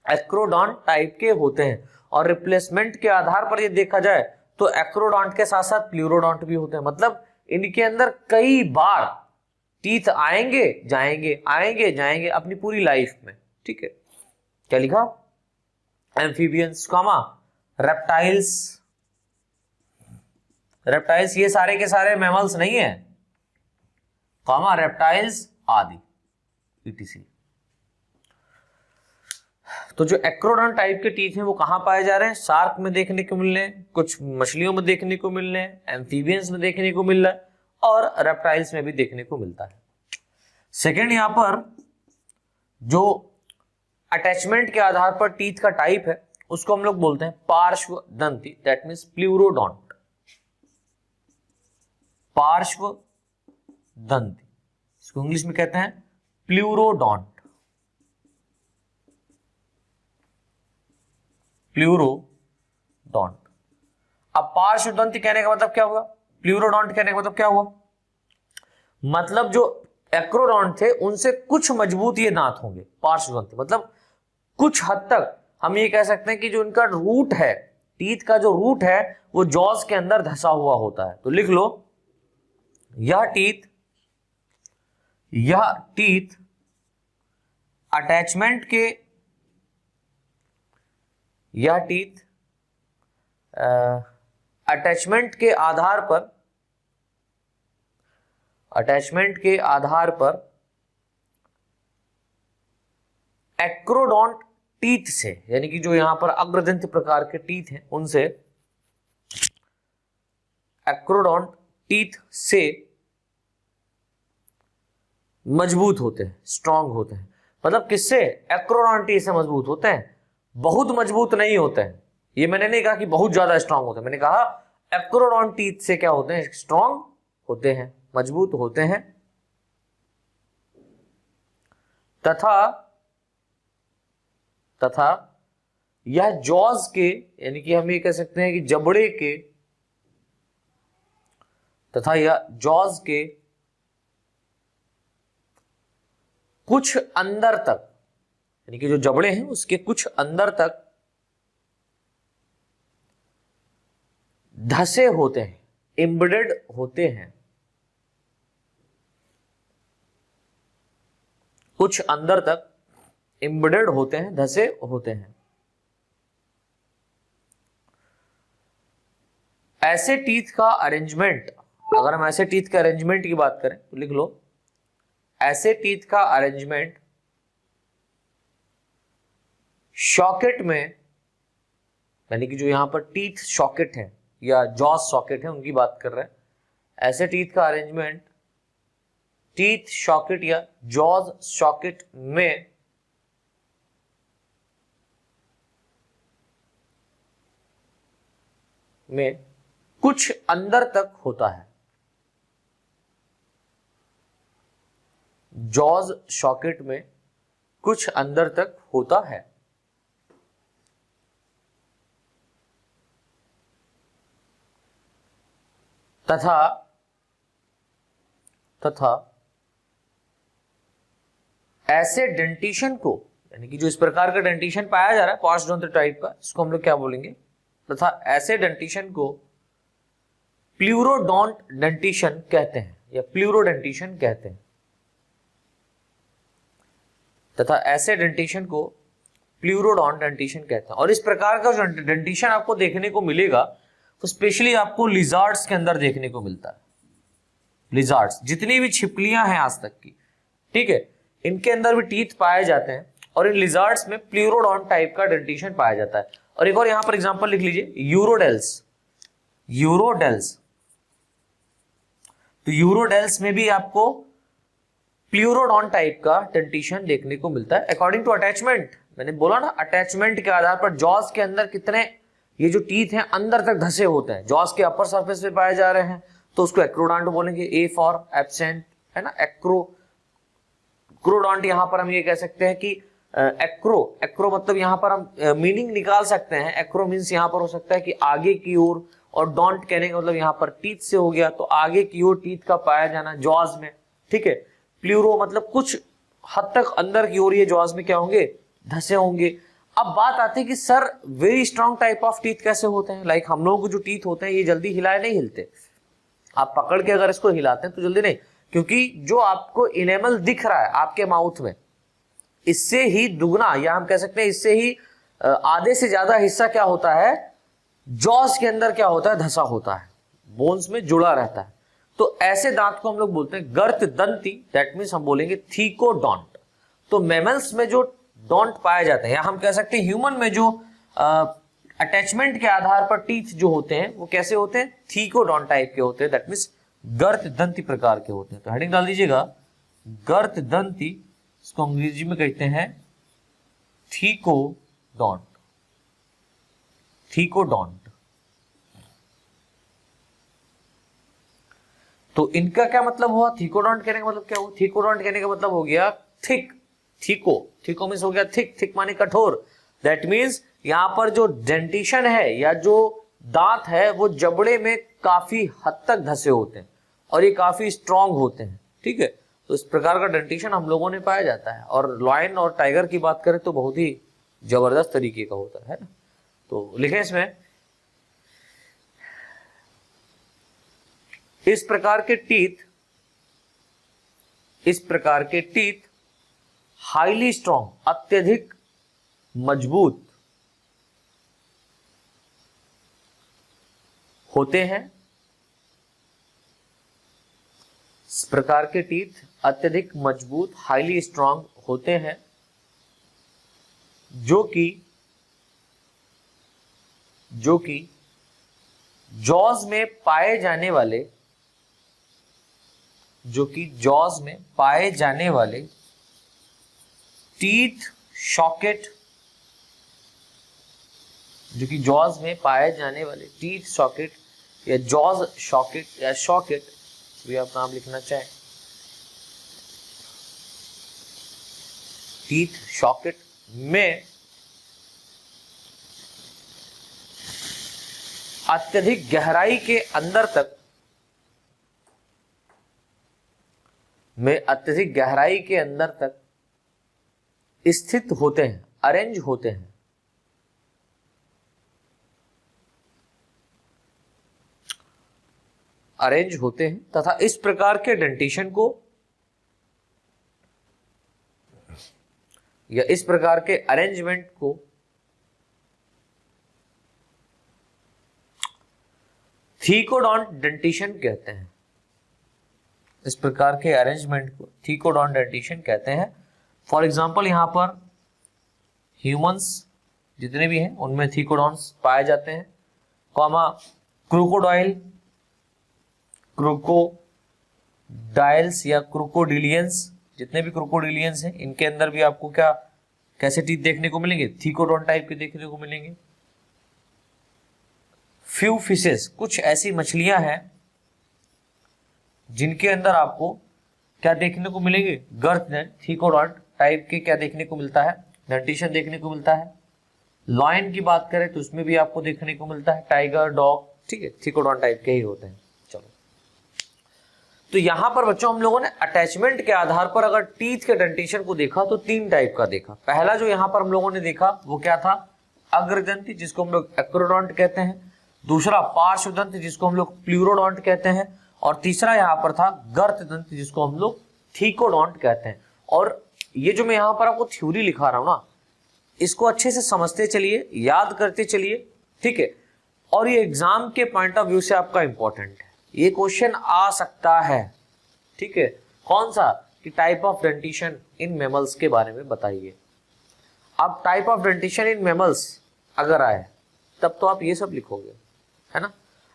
एक्रोडोंट टाइप के होते हैं। और रिप्लेसमेंट के आधार पर ये देखा जाए तो एक्रोडोंट के साथ साथ प्लूरोडोंट भी होते हैं। मतलब इनके अंदर कई बार टीथ आएंगे जाएंगे, आएंगे जाएंगे अपनी पूरी लाइफ में, ठीक है। क्या लिखा, एम्फीबियंस, कॉमा, रेप्टाइल्स, रेप्टाइल्स ये सारे के सारे मैमल्स नहीं है, कॉमा, रेप्टाइल्स आदि etc। तो जो एक्रोडोंट टाइप के टीथ हैं वो कहां पाए जा रहे हैं, शार्क में देखने को मिल रहे हैं, कुछ मछलियों में देखने को मिल रहे हैं, एम्फीबियंस में देखने को मिल रहा है, और रेप्टाइल्स में भी देखने को मिलता है। सेकेंड, यहां पर जो अटैचमेंट के आधार पर टीथ का टाइप है उसको हम लोग बोलते हैं पार्श्व दंती, दैट मीन्स प्लूरोडोंट, पार्श्व दंती, इसको इंग्लिश में कहते हैं प्लूरोडोंट, प्लूरोडोंट। अब पार्श्वदंती कहने का मतलब क्या हुआ, प्लूरोडोंट कहने का मतलब क्या हुआ, मतलब जो एक्रोडोंट थे उनसे कुछ मजबूत ये दांत होंगे। पार्श्वदंती मतलब कुछ हद तक हम ये कह सकते हैं कि जो इनका रूट है, टीथ का जो रूट है वो जॉज के अंदर धसा हुआ होता है। तो लिख लो, यह टीथ अटैचमेंट के, यह टीथ अटैचमेंट के आधार पर, अटैचमेंट के आधार पर एक्रोडोंट टीथ से, यानी कि जो यहां पर अग्रदंत प्रकार के टीथ हैं उनसे, एक्रोडोंट टीथ से मजबूत होते हैं, स्ट्रांग होते हैं। मतलब किससे, एक्रोडोंट टीथ से मजबूत होते हैं, बहुत मजबूत नहीं होते हैं। ये मैंने नहीं कहा कि बहुत ज्यादा स्ट्रांग होते हैं, मैंने कहा एक्रोडोंट टीथ से क्या होते हैं, स्ट्रांग होते हैं, मजबूत होते हैं, तथा यह जॉज के, यानी कि हम ये कह सकते हैं कि जबड़े के, तथा यह जॉज के कुछ अंदर तक, यानी कि जो जबड़े हैं उसके कुछ अंदर तक धसे होते हैं, एम्बेडेड होते हैं, कुछ अंदर तक एम्बेडेड होते हैं, धसे होते हैं। ऐसे टीथ का अरेंजमेंट, अगर हम ऐसे टीथ के अरेंजमेंट की बात करें तो लिख लो, ऐसे टीथ का अरेंजमेंट सॉकेट में, यानी कि जो यहां पर टीथ सॉकेट है या जॉज सॉकेट है उनकी बात कर रहे हैं, ऐसे टीथ का अरेंजमेंट टीथ सॉकेट या जॉज सॉकेट में कुछ अंदर तक होता है, जॉज सॉकेट में कुछ अंदर तक होता है। तथा ऐसे डेंटिशन को, यानी कि जो इस प्रकार का डेंटिशन पाया जा रहा है पॉस्टोडोंटल टाइप का, इसको हम लोग क्या बोलेंगे, तथा ऐसे डेंटिशन को प्लूरोडोंट डेंटिशन कहते हैं या प्लूरोडेंटिशन कहते हैं। तथा ऐसे डेंटिशन को प्लूरोडोंट डेंटिशन कहते हैं। और इस प्रकार का जो डेंटिशन आपको देखने को मिलेगा तो स्पेशली आपको लिजार्ड्स के अंदर देखने को मिलता है। लिजार्ड्स, जितनी भी छिपकलियां हैं आज तक की, ठीक है, इनके अंदर भी टीथ पाए जाते हैं और इन लिजार्ड्स में प्लूरोडोंट टाइप का डेंटिशन पाया जाता है। और एक और यहां पर एग्जांपल लिख लीजिए, यूरोडेल्स। यूरोडेल्स, तो यूरोडेल्स में भी आपको प्लूरोडोंट टाइप का डेंटिशन देखने को मिलता है अकॉर्डिंग टू अटैचमेंट। मैंने बोला ना, अटैचमेंट के आधार पर जॉस के अंदर कितने ये जो टीथ हैं अंदर तक धसे होते हैं, जॉस के अपर सरफेस पे पाए जा रहे हैं तो उसको एक्रोडोंट बोलेंगे, ए फॉर एब्सेंट, है ना, एक्रोडोंट। यहां पर हम ये कह सकते हैं कि एक्रो मतलब यहां पर हम मीनिंग निकाल सकते हैं। एक्रो मीन्स यहां पर हो सकता है कि आगे की ओर, और डोंट कहने का मतलब यहां पर टीथ से हो गया तो आगे की ओर टीथ का पाया जाना जॉज में, ठीक है। प्लूरो मतलब कुछ हद तक अंदर की ओर ये जॉज में क्या होंगे, धसे होंगे। अब बात आती है कि sir very strong type of teeth कैसे होते हैं। लाइक हम लोगों के जो टीथ होते हैं ये जल्दी हिलाए नहीं हिलते, आप पकड़ के अगर इसको हिलाते हैं तो जल्दी नहीं, क्योंकि जो आपको इनेमल दिख रहा है आपके माउथ में, इससे ही दुगना या हम कह सकते हैं इससे ही आधे से ज्यादा हिस्सा क्या होता है, जॉस के अंदर क्या होता है, धसा होता है, बोन्स में जुड़ा रहता है। तो ऐसे दांत को हम लोग बोलते हैं गर्त दंती, दैट मीन्स हम बोलेंगे थीकोडोंट। तो मैमल्स में जो डोंट पाए जाते हैं, या हम कह सकते हैं ह्यूमन में जो अटैचमेंट के आधार पर टीथ जो होते हैं वो कैसे होते हैं, थीकोडोंट टाइप के होते हैं, दैट मीन्स गर्त दंती प्रकार के होते हैं। तो हेडिंग डाल दीजिएगा गर्त दंती, इसको अंग्रेजी में कहते हैं थीकोडोंट। थीकोडोंट, तो इनका क्या मतलब हुआ, थीकोडोंट कहने का मतलब क्या हुआ, थीकोडोंट कहने का मतलब हो गया थिक। थीको मीन्स हो गया थिक, थिक माने कठोर, दैट मीन्स यहां पर जो डेंटिशन है या जो दांत है वो जबड़े में काफी हद तक धसे होते हैं और ये काफी स्ट्रांग होते हैं, ठीक है। तो इस प्रकार का डेंटिशन हम लोगों ने पाया जाता है। और लॉयन और टाइगर की बात करें तो बहुत ही जबरदस्त तरीके का होता है ना। तो लिखें इसमें, इस प्रकार के टीथ हाईली स्ट्रॉन्ग, अत्यधिक मजबूत होते हैं। इस प्रकार के टीथ अत्यधिक मजबूत, हाईली स्ट्रॉन्ग होते हैं, जो कि जॉज में पाए जाने वाले, टीथ सॉकेट, जो कि जॉज में पाए जाने वाले टीथ सॉकेट या जॉज सॉकेट या सॉकेट भी आप नाम लिखना चाहें, टीथ सॉकेट में अत्यधिक गहराई के अंदर तक स्थित होते हैं, अरेंज होते हैं। तथा इस प्रकार के डेंटिशन को या इस प्रकार के अरेंजमेंट को थीकोडोंट डेंटिशन कहते हैं। इस प्रकार के अरेंजमेंट को थीकोडोंट डेंटिशन कहते हैं। फॉर एग्जाम्पल यहां पर ह्यूमंस जितने भी हैं उनमें थीकोडोंट्स पाए जाते हैं, कॉमा क्रोकोडाइल्स या क्रोकोडिलियंस, जितने भी क्रोकोडिलियंस हैं इनके अंदर भी आपको क्या कैसे टीथ देखने को मिलेंगे, थीकोडोंट टाइप के देखने को मिलेंगे। फ्यू फिशेस, कुछ ऐसी मछलियां हैं जिनके अंदर आपको क्या देखने को मिलेंगे? गर्थ थीकोडॉन्ट टाइप के क्या देखने को मिलता है? डेंटिशन देखने को मिलता है। लॉयन की बात करें तो उसमें भी आपको देखने को मिलता है टाइगर, डॉग, ठीक है, थीकोडॉन टाइप के ही होते हैं। चलो, तो यहां पर बच्चों हम लोगों ने अटैचमेंट के आधार पर अगर टीथ के डेंटिशन को देखा तो 3 टाइप का देखा। पहला जो यहां पर हम लोगों ने देखा वो क्या था? अग्रदंती, जिसको हम लोग एक्रोडोंट कहते हैं। दूसरा पार्श्वदंत, जिसको हम लोग प्लूरोडोंट कहते हैं। और तीसरा यहाँ पर था गर्तदंत, जिसको हम लोग थीकोडोंट कहते हैं। और ये जो मैं यहाँ पर आपको थ्योरी लिखा रहा हूं ना, इसको अच्छे से समझते चलिए, याद करते चलिए, ठीक है। और ये एग्जाम के पॉइंट ऑफ व्यू से आपका इंपॉर्टेंट है, ये क्वेश्चन आ सकता है, ठीक है। कौन सा? कि type of dentition in mammals के बारे में बताइए। अब type of dentition in mammals अगर आए तब तो आप ये सब लिखोगे, है ना।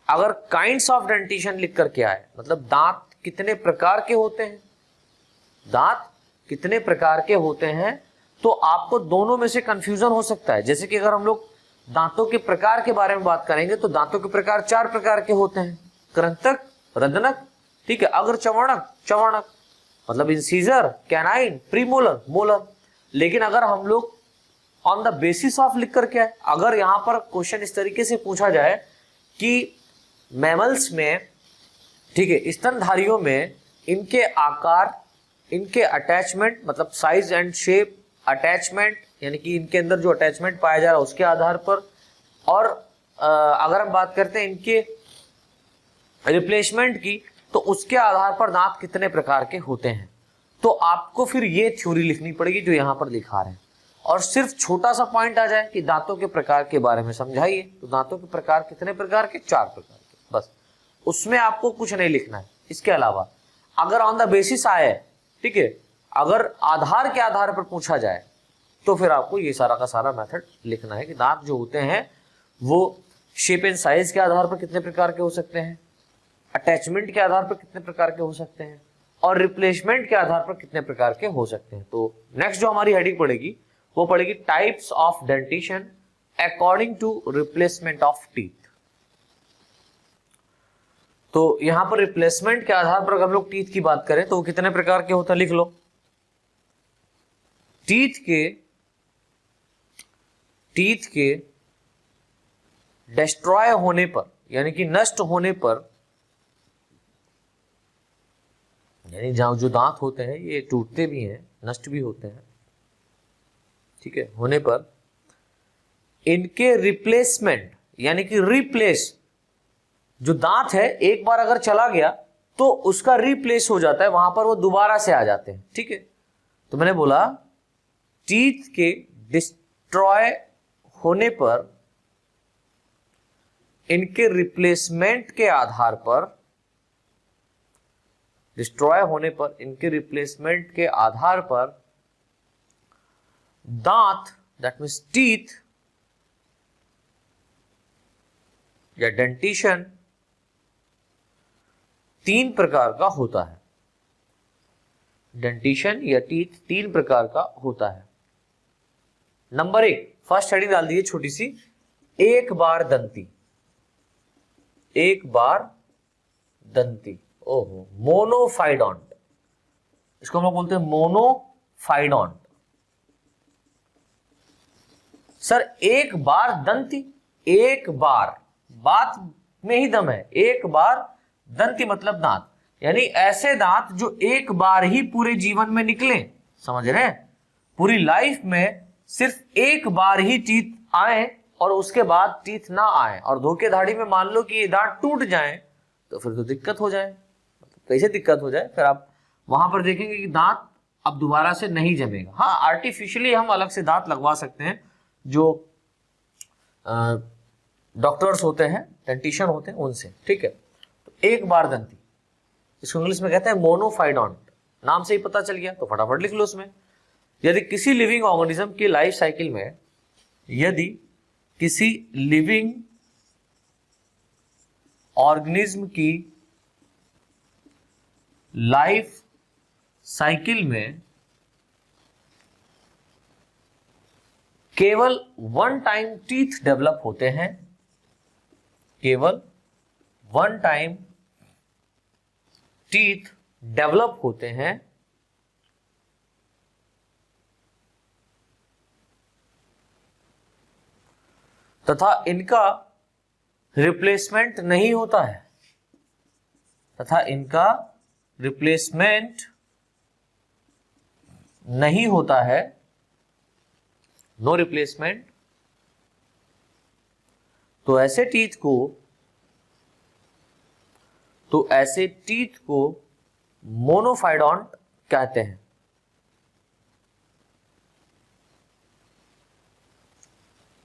अगर काइंड्स ऑफ डेंटिशन लिख करके आए, मतलब दांत कितने प्रकार के होते हैं, दांत कितने प्रकार के होते हैं, तो आपको दोनों में से कंफ्यूजन हो सकता है। जैसे कि अगर हम लोग दांतों के प्रकार के बारे में बात करेंगे तो दांतों के प्रकार 4 प्रकार के होते हैं, कृंतक, रंध्रक, ठीक है, अग्र चवर्णक, चवर्णक मतलब इंसीजर, कैनाइन, प्रीमोलर, मोलर। लेकिन अगर हम लोग ऑन द बेसिस ऑफ लिख करके आए, अगर यहां पर क्वेश्चन इस तरीके से पूछा जाए कि मैमल्स में, ठीक है, स्तनधारियों में इनके आकार, इनके अटैचमेंट मतलब साइज एंड शेप, अटैचमेंट यानी कि इनके अंदर जो अटैचमेंट पाया जा रहा है उसके आधार पर, और अगर हम बात करते हैं इनके रिप्लेसमेंट की, तो उसके आधार पर दांत कितने प्रकार के होते हैं। तो आपको फिर ये थ्योरी लिखनी पड़ेगी जो यहां पर लिखा रहे हैं। और सिर्फ छोटा सा पॉइंट आ जाए कि दांतों के प्रकार के बारे में समझाइए, तो दांतों के प्रकार कितने प्रकार के? 4 प्रकार के, बस। उसमें आपको कुछ नहीं लिखना है। इसके अलावा अगर ऑन द बेसिस आए, ठीक है, अगर आधार के आधार पर पूछा जाए तो फिर आपको ये सारा का सारा मेथड लिखना है कि दांत जो होते हैं वो शेप एंड साइज के आधार पर कितने प्रकार के हो सकते हैं, अटैचमेंट के आधार पर कितने प्रकार के हो सकते हैं, और रिप्लेसमेंट के आधार पर कितने प्रकार के हो सकते हैं। तो नेक्स्ट जो हमारी हेडिंग पड़ेगी वो पड़ेगी types of dentition according to replacement of teeth. तो यहां पर रिप्लेसमेंट के आधार पर अगर हम लोग टीथ की बात करें तो वो कितने प्रकार के होते हैं, लिख लो। टीथ के डिस्ट्रॉय होने पर, यानी कि नष्ट होने पर, यानी जहां जो दांत होते हैं ये टूटते भी हैं, नष्ट भी होते हैं, ठीक है, होने पर इनके रिप्लेसमेंट यानी कि रिप्लेस, जो दांत है एक बार अगर चला गया तो उसका रिप्लेस हो जाता है, वहां पर वो दोबारा से आ जाते हैं, ठीक है। तो मैंने बोला टीथ के डिस्ट्रॉय होने पर इनके रिप्लेसमेंट के आधार पर, डिस्ट्रॉय होने पर इनके रिप्लेसमेंट के आधार पर दांत, दैट मीन्स टीथ या डेंटिशन 3 प्रकार का होता है। डेंटिशन या टीथ 3 प्रकार का होता है। नंबर 1, फर्स्ट हेडिंग डाल दीजिए छोटी सी, एक बार दंती, एक बार दंती, ओहो, मोनोफाइडोंट, इसको हम लोग बोलते हैं मोनोफाइडोंट। सर एक बार दंती, एक बार, बात में ही दम है, एक बार दंती मतलब दांत, यानी ऐसे दांत जो एक बार ही पूरे जीवन में निकले, समझ रहे हैं, पूरी लाइफ में सिर्फ एक बार ही टीथ आए और उसके बाद टीथ ना आए, और धोखेधाड़ी में मान लो कि ये दांत टूट जाए तो फिर तो दिक्कत हो जाए। कैसे दिक्कत हो जाए? फिर आप वहां पर देखेंगे कि दांत अब दोबारा से नहीं जमेगा। हाँ, आर्टिफिशियली हम अलग से दांत लगवा सकते हैं, जो डॉक्टर्स होते हैं, डेंटिशियन होते हैं, उनसे, ठीक है। तो एक बार दंती, इसको इंग्लिश में कहते हैं मोनोफाइडोंट, नाम से ही पता चल गया, तो फटाफट लिख लो उसमें। यदि किसी लिविंग ऑर्गेनिज्म की लाइफ साइकिल में, यदि किसी लिविंग ऑर्गेनिज्म की लाइफ साइकिल में केवल 1 टाइम टीथ डेवलप होते हैं, केवल 1 टाइम टीथ डेवलप होते हैं तथा इनका रिप्लेसमेंट नहीं होता है, तथा इनका रिप्लेसमेंट नहीं होता है, नो रिप्लेसमेंट। तो ऐसे टीथ को मोनोफाइडोंट कहते हैं।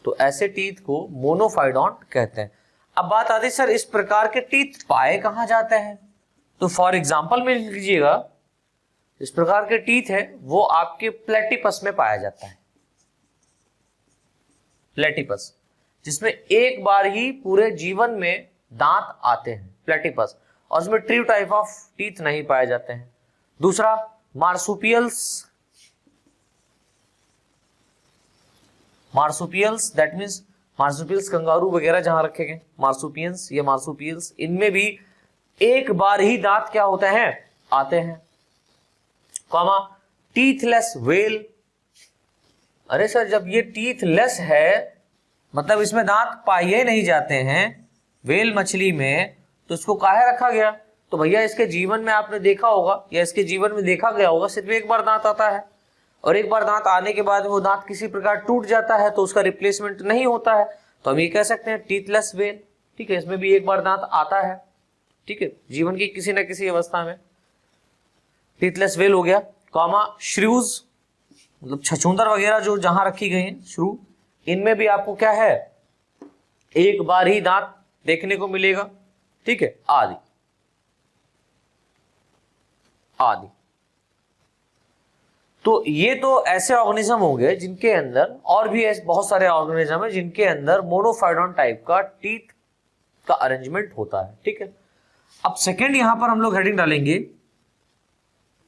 तो ऐसे टीथ को मोनोफाइडोंट कहते हैं। अब बात आती है सर इस प्रकार के टीथ पाए कहां जाते हैं? तो फॉर एग्जांपल में लिख लीजिएगा, इस प्रकार के टीथ है वो आपके प्लेटिपस में पाया जाता है। प्लेटिपस, जिसमें एक बार ही पूरे जीवन में दांत आते हैं, प्लेटिपस, और उसमें ट्रू टाइप ऑफ टीथ नहीं पाए जाते हैं। दूसरा marsupials, that means marsupials kangaroo वगैरह जहां रखे गए, मार्सुपियंस या मार्सुपियल्स, इनमें भी एक बार ही दांत क्या होते हैं, आते हैं। कॉमा टीथलेस व्हेल, अरे सर जब ये टीथलेस है मतलब इसमें दांत पाए नहीं जाते हैं व्हेल मछली में, तो इसको काहे रखा गया? तो भैया इसके जीवन में आपने देखा होगा या इसके जीवन में देखा गया होगा सिर्फ एक बार दांत आता है, और एक बार दांत आने के बाद वो दांत किसी प्रकार टूट जाता है तो उसका रिप्लेसमेंट नहीं होता है। तो हम ये कह सकते हैं टीथलेस व्हेल, ठीक है, इसमें भी एक बार दांत आता है, ठीक है, जीवन की किसी न किसी अवस्था में, टीथलेस व्हेल हो गया। कॉमा श्रूज, मतलब छछूंदर वगैरह जो जहां रखी गई हैं, श्रू, इनमें भी आपको क्या है, एक बार ही दांत देखने को मिलेगा, ठीक है, आदि आदि। तो ये तो ऐसे ऑर्गेनिज्म हो गए जिनके अंदर, और भी ऐसे बहुत सारे ऑर्गेनिज्म है जिनके अंदर मोनोफाइडोन टाइप का टीथ का अरेंजमेंट होता है, ठीक है। अब सेकंड यहां पर हम लोग हेडिंग डालेंगे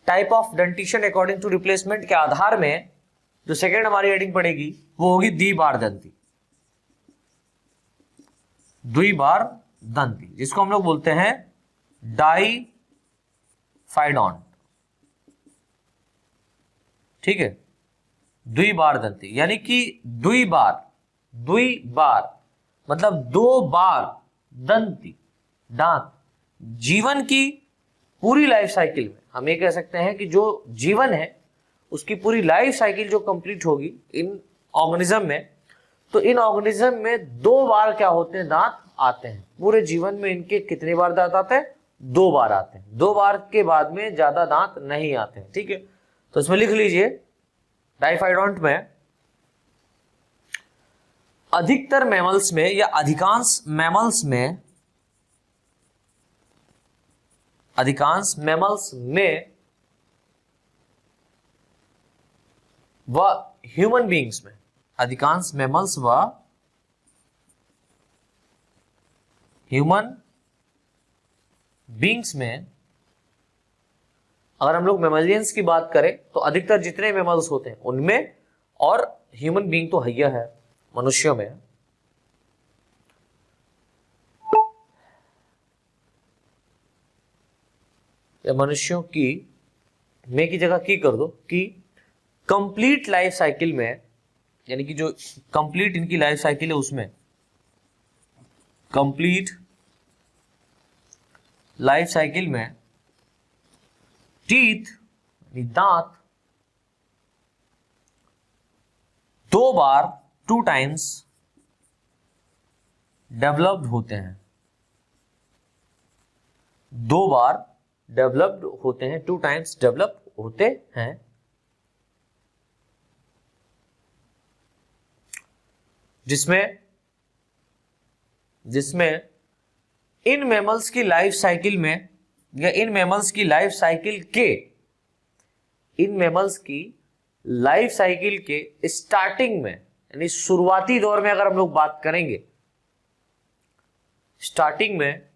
type of dentition according to replacement के आधार में जो सेकंड हमारी हेडिंग पड़ेगी वो होगी द्विबार दंती, द्विबार दंती, जिसको हम लोग बोलते हैं डाइफाइडोन, ठीक है, द्विबार दंती, यानी कि द्विबार मतलब दो बार दंती, दांत, जीवन की पूरी लाइफ साइकिल में हम ये कह सकते हैं कि जो जीवन है उसकी पूरी लाइफ साइकिल जो कंप्लीट होगी इन ऑर्गेनिज्म में, तो इन ऑर्गेनिज्म में दो बार क्या होते हैं, दांत आते हैं। पूरे जीवन में इनके कितने बार दांत आते हैं? दो बार आते हैं। दो बार के बाद में ज्यादा दांत नहीं आते हैं, ठीक है। तो इसमें लिख लीजिए डाइफाइडोंट में अधिकतर मैमल्स में या अधिकांश मैमल्स में व ह्यूमन बीइंग्स में, अधिकांश मैमल्स व ह्यूमन बीइंग्स में, अगर हम लोग मैमलियंस की बात करें तो अधिकतर जितने मैमल्स होते हैं उनमें, और ह्यूमन बीइंग तो हैया है मनुष्यों में, या मनुष्यों की में की जगह की कर दो कि कंप्लीट लाइफ साइकिल में, यानी कि जो कंप्लीट इनकी लाइफ साइकिल है उसमें, कंप्लीट लाइफ साइकिल में टीथ दांत दो बार, 2 टाइम्स डेवलप्ड होते हैं, दो बार डेवलप्ड होते हैं, 2 टाइम्स डेवलप होते हैं, जिसमें इन मैमल्स की लाइफ साइकिल में, या इन मैमल्स की लाइफ साइकिल के स्टार्टिंग में, यानी शुरुआती दौर में अगर हम लोग बात करेंगे, स्टार्टिंग में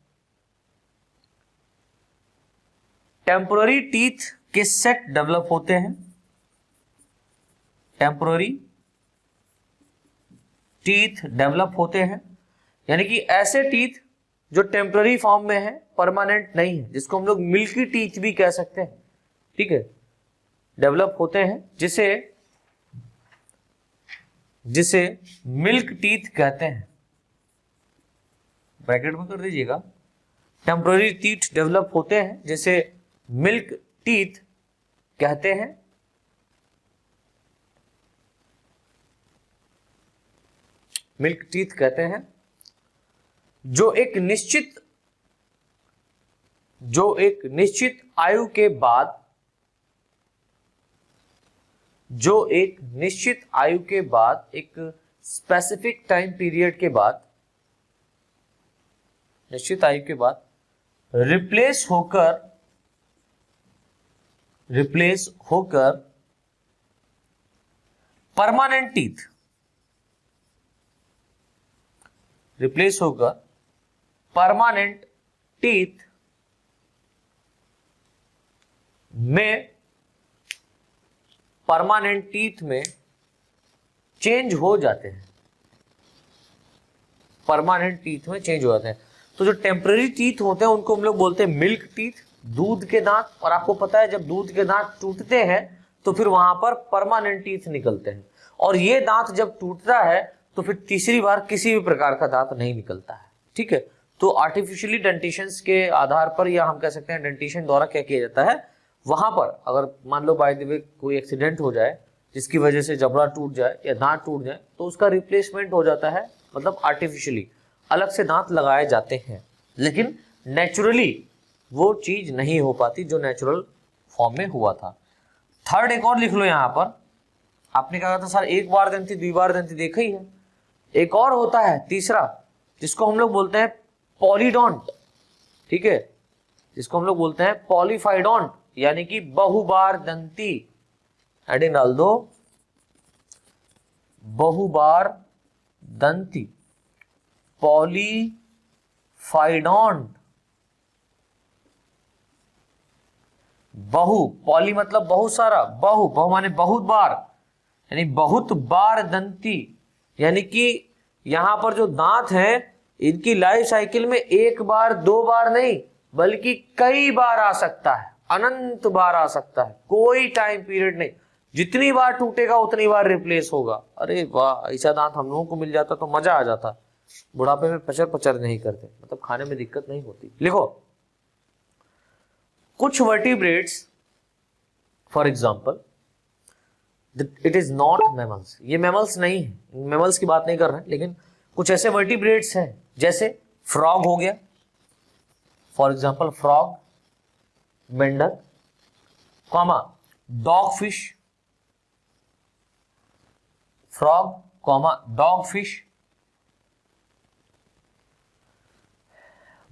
टेम्पोररी टीथ के सेट डेवलप होते हैं, टेम्पोररी टीथ डेवलप होते हैं, यानी कि ऐसे टीथ जो टेम्पररी फॉर्म में है, परमानेंट नहीं है, जिसको हम लोग मिल्की टीथ भी कह सकते हैं, ठीक है, डेवलप होते हैं, जिसे मिल्क टीथ कहते हैं, ब्रैकेट में कर दीजिएगा, टेम्पररी टीथ डेवलप होते हैं जिसे मिल्क टीथ कहते हैं। मिल्क टीथ कहते हैं, जो एक निश्चित आयु के बाद, एक स्पेसिफिक टाइम पीरियड के बाद, निश्चित आयु के बाद रिप्लेस होकर परमानेंट टीथ, रिप्लेस होकर परमानेंट टीथ में चेंज हो जाते हैं, परमानेंट टीथ में चेंज हो जाते हैं। तो जो टेम्पररी टीथ होते हैं उनको हम लोग बोलते हैं मिल्क टीथ, दूध के दांत। और आपको पता है जब दूध के दांत टूटते हैं तो फिर वहां पर परमानेंट टीथ निकलते हैं, और ये दांत जब टूटता है तो फिर तीसरी बार किसी भी प्रकार का दांत नहीं निकलता है, ठीक है। तो आर्टिफिशियली डेंटिशंस के आधार पर, या हम कह सकते हैं डेंटिशन द्वारा क्या किया जाता है, वहां पर अगर मान लो बाय द वे कोई एक्सीडेंट हो जाए जिसकी वजह से जबड़ा टूट जाए या दांत टूट जाए, तो उसका रिप्लेसमेंट हो जाता है, मतलब आर्टिफिशियली अलग से दांत लगाए जाते हैं। लेकिन नेचुरली वो चीज नहीं हो पाती जो नेचुरल फॉर्म में हुआ था। थर्ड एक और लिख लो यहां पर, आपने कहा था सर एक बार दंती द्विबार दंती देखा ही है, एक और होता है तीसरा जिसको हम लोग बोलते हैं पॉलीडोंट, ठीक है, जिसको हम लोग बोलते हैं पॉलीफाइडोंट, यानी कि बहुबार दंती। हेडिंग डाल दो, बहुबार दंती, पॉलीफाइडोंट। बहु, पॉली मतलब बहुत सारा, बहु माने बहुत बार, यानी बहुत बार दंती, यानी कि यहां पर जो दांत हैं इनकी लाइफ साइकिल में एक बार दो बार नहीं बल्कि कई बार आ सकता है, अनंत बार आ सकता है, कोई टाइम पीरियड नहीं, जितनी बार टूटेगा उतनी बार रिप्लेस होगा। अरे वाह, ऐसा दांत हम लोगों को मिल जाता तो मजा आ जाता, बुढ़ापे में पचर पचर नहीं करते, मतलब खाने में दिक्कत नहीं होती। लिखो, कुछ vertebrates for example, it is not mammals, ये मैमल्स नहीं है, मैमल्स की बात नहीं कर रहे हैं, लेकिन कुछ ऐसे वर्टिब्रेट्स हैं जैसे फ्रॉग हो गया, फॉर एग्जाम्पल फ्रॉग, मेंढक, comma dog fish, frog comma dog fish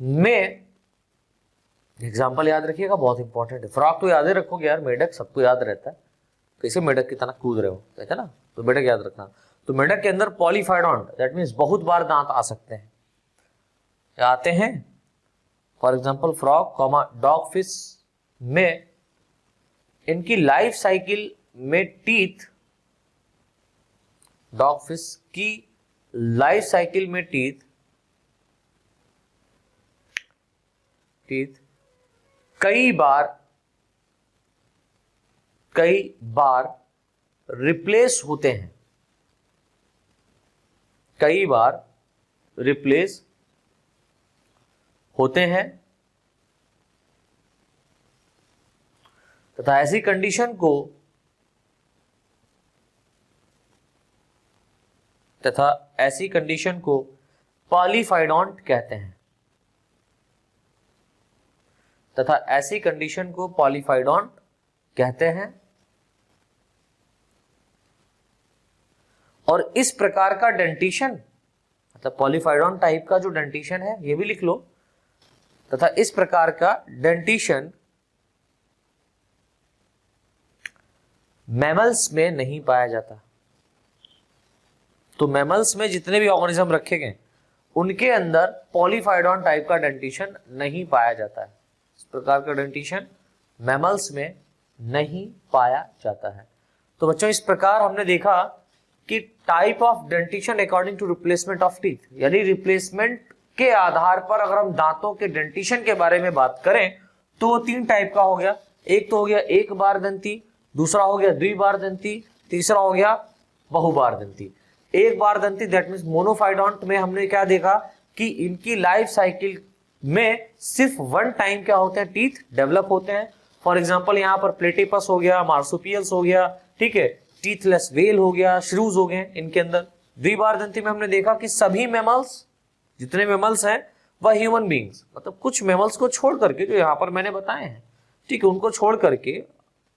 में, एग्जाम्पल याद रखिएगा, बहुत इंपॉर्टेंट है। फ्रॉग तो याद ही रखोगे यार, मेढक सबको याद रहता है, कैसे मेढक की तरह कूद रहे हो, कहते हैं ना, तो मेढक याद रखना। तो मेढक के अंदर पॉलीफाइडोंट, दैट मीन्स बहुत बार दांत आ सकते हैं, आते हैं। For example frog comma dog fish में इनकी लाइफ साइकिल में टीथ, डॉग फिश की लाइफ साइकिल में टीथ कई बार रिप्लेस होते हैं, कई बार रिप्लेस होते हैं, तथा ऐसी कंडीशन को पॉलीफाइडोंट कहते हैं, तथा ऐसी कंडीशन को पॉलीफाइडोंट कहते हैं। और इस प्रकार का डेंटिशन, मतलब पॉलीफाइडोंट टाइप का जो डेंटिशन है, ये भी लिख लो, तथा इस प्रकार का डेंटिशन मैमल्स में नहीं पाया जाता। तो मैमल्स में जितने भी ऑर्गेनिज्म रखे गए उनके अंदर पॉलीफाइडोंट टाइप का डेंटिशन नहीं पाया जाता है, इस प्रकार का डेंटिशन मैमल्स में नहीं पाया जाता है। तो बच्चों, इस प्रकार हमने देखा कि type of dentition according to replacement of teeth, यानी रिप्लेसमेंट के आधार पर अगर हम दांतों के डेंटिशन के बारे में बात करें तो वो 3 टाइप का हो गया। एक तो हो गया एक बार दंती, दूसरा हो गया द्विबार दंती, तीसरा हो गया बहुबार दंती। एक बार दंती दैट मींस मोनोफाइडोंट में हमने क्या देखा कि इनकी लाइफ साइकिल में सिर्फ 1 टाइम क्या होते हैं, टीथ डेवलप होते हैं। फॉर एग्जांपल यहाँ पर प्लेटिपस हो गया, मार्सुपियल्स हो गया, ठीक है, टीथलेस वेल हो गया, श्रूज हो गए इनके अंदर। द्विबार दंती में हमने देखा कि सभी मैमल्स, जितने मैमल्स हैं वह ह्यूमन बींग्स, मतलब कुछ मैमल्स को छोड़ करके जो यहाँ पर मैंने बताए हैं, ठीक है, उनको छोड़ करके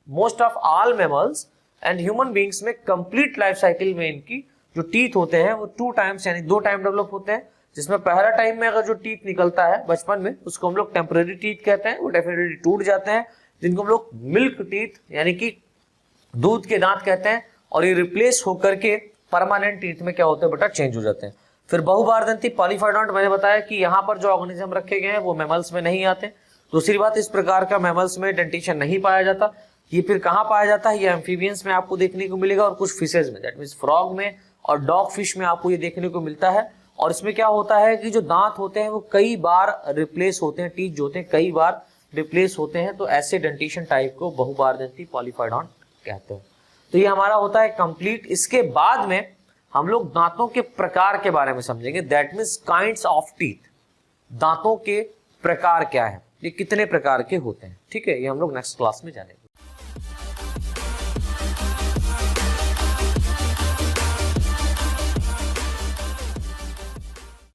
most of all mammals and human beings में कंप्लीट लाइफ साइकिल में इनकी जो टीथ होते हैं वो 2 टाइम्स यानी 2 टाइम डेवलप होते हैं। जिसमें पहला टाइम में अगर जो टीथ निकलता है बचपन में उसको हम लोग टेम्पररी टीथ कहते हैं, वो डेफिनेटली टूट जाते हैं, जिनको हम लोग मिल्क टीथ यानी कि दूध के दांत कहते हैं, और ये रिप्लेस होकर के परमानेंट टीथ में क्या होते हैं बेटा, चेंज हो जाते हैं। फिर बहुबार दंती पॉलीफाइडोंट, मैंने बताया कि यहाँ पर जो ऑर्गेनिज्म रखे गए हैं वो मैमल्स में नहीं आते। दूसरी बात, इस प्रकार का मैमल्स में डेंटिशन नहीं पाया जाता। ये फिर कहाँ पाया जाता है, ये एम्फीबियंस में आपको देखने को मिलेगा और कुछ फिशेज में, दैट मींस फ्रॉग में और डॉग फिश में आपको ये देखने को मिलता है। और इसमें क्या होता है कि जो दांत होते हैं वो कई बार रिप्लेस होते हैं, टीथ जो होते हैं कई बार रिप्लेस होते हैं, तो ऐसे डेंटिशन टाइप को बहुबार दंती पॉलीफाइडोंट कहते हैं। तो ये हमारा होता है कंप्लीट। इसके बाद में हम लोग दांतों के प्रकार के बारे में समझेंगे, that means kinds of teeth. दांतों के प्रकार क्या है, ये कितने प्रकार के होते हैं, ठीक है, ये हम लोग नेक्स्ट क्लास में जानेंगे।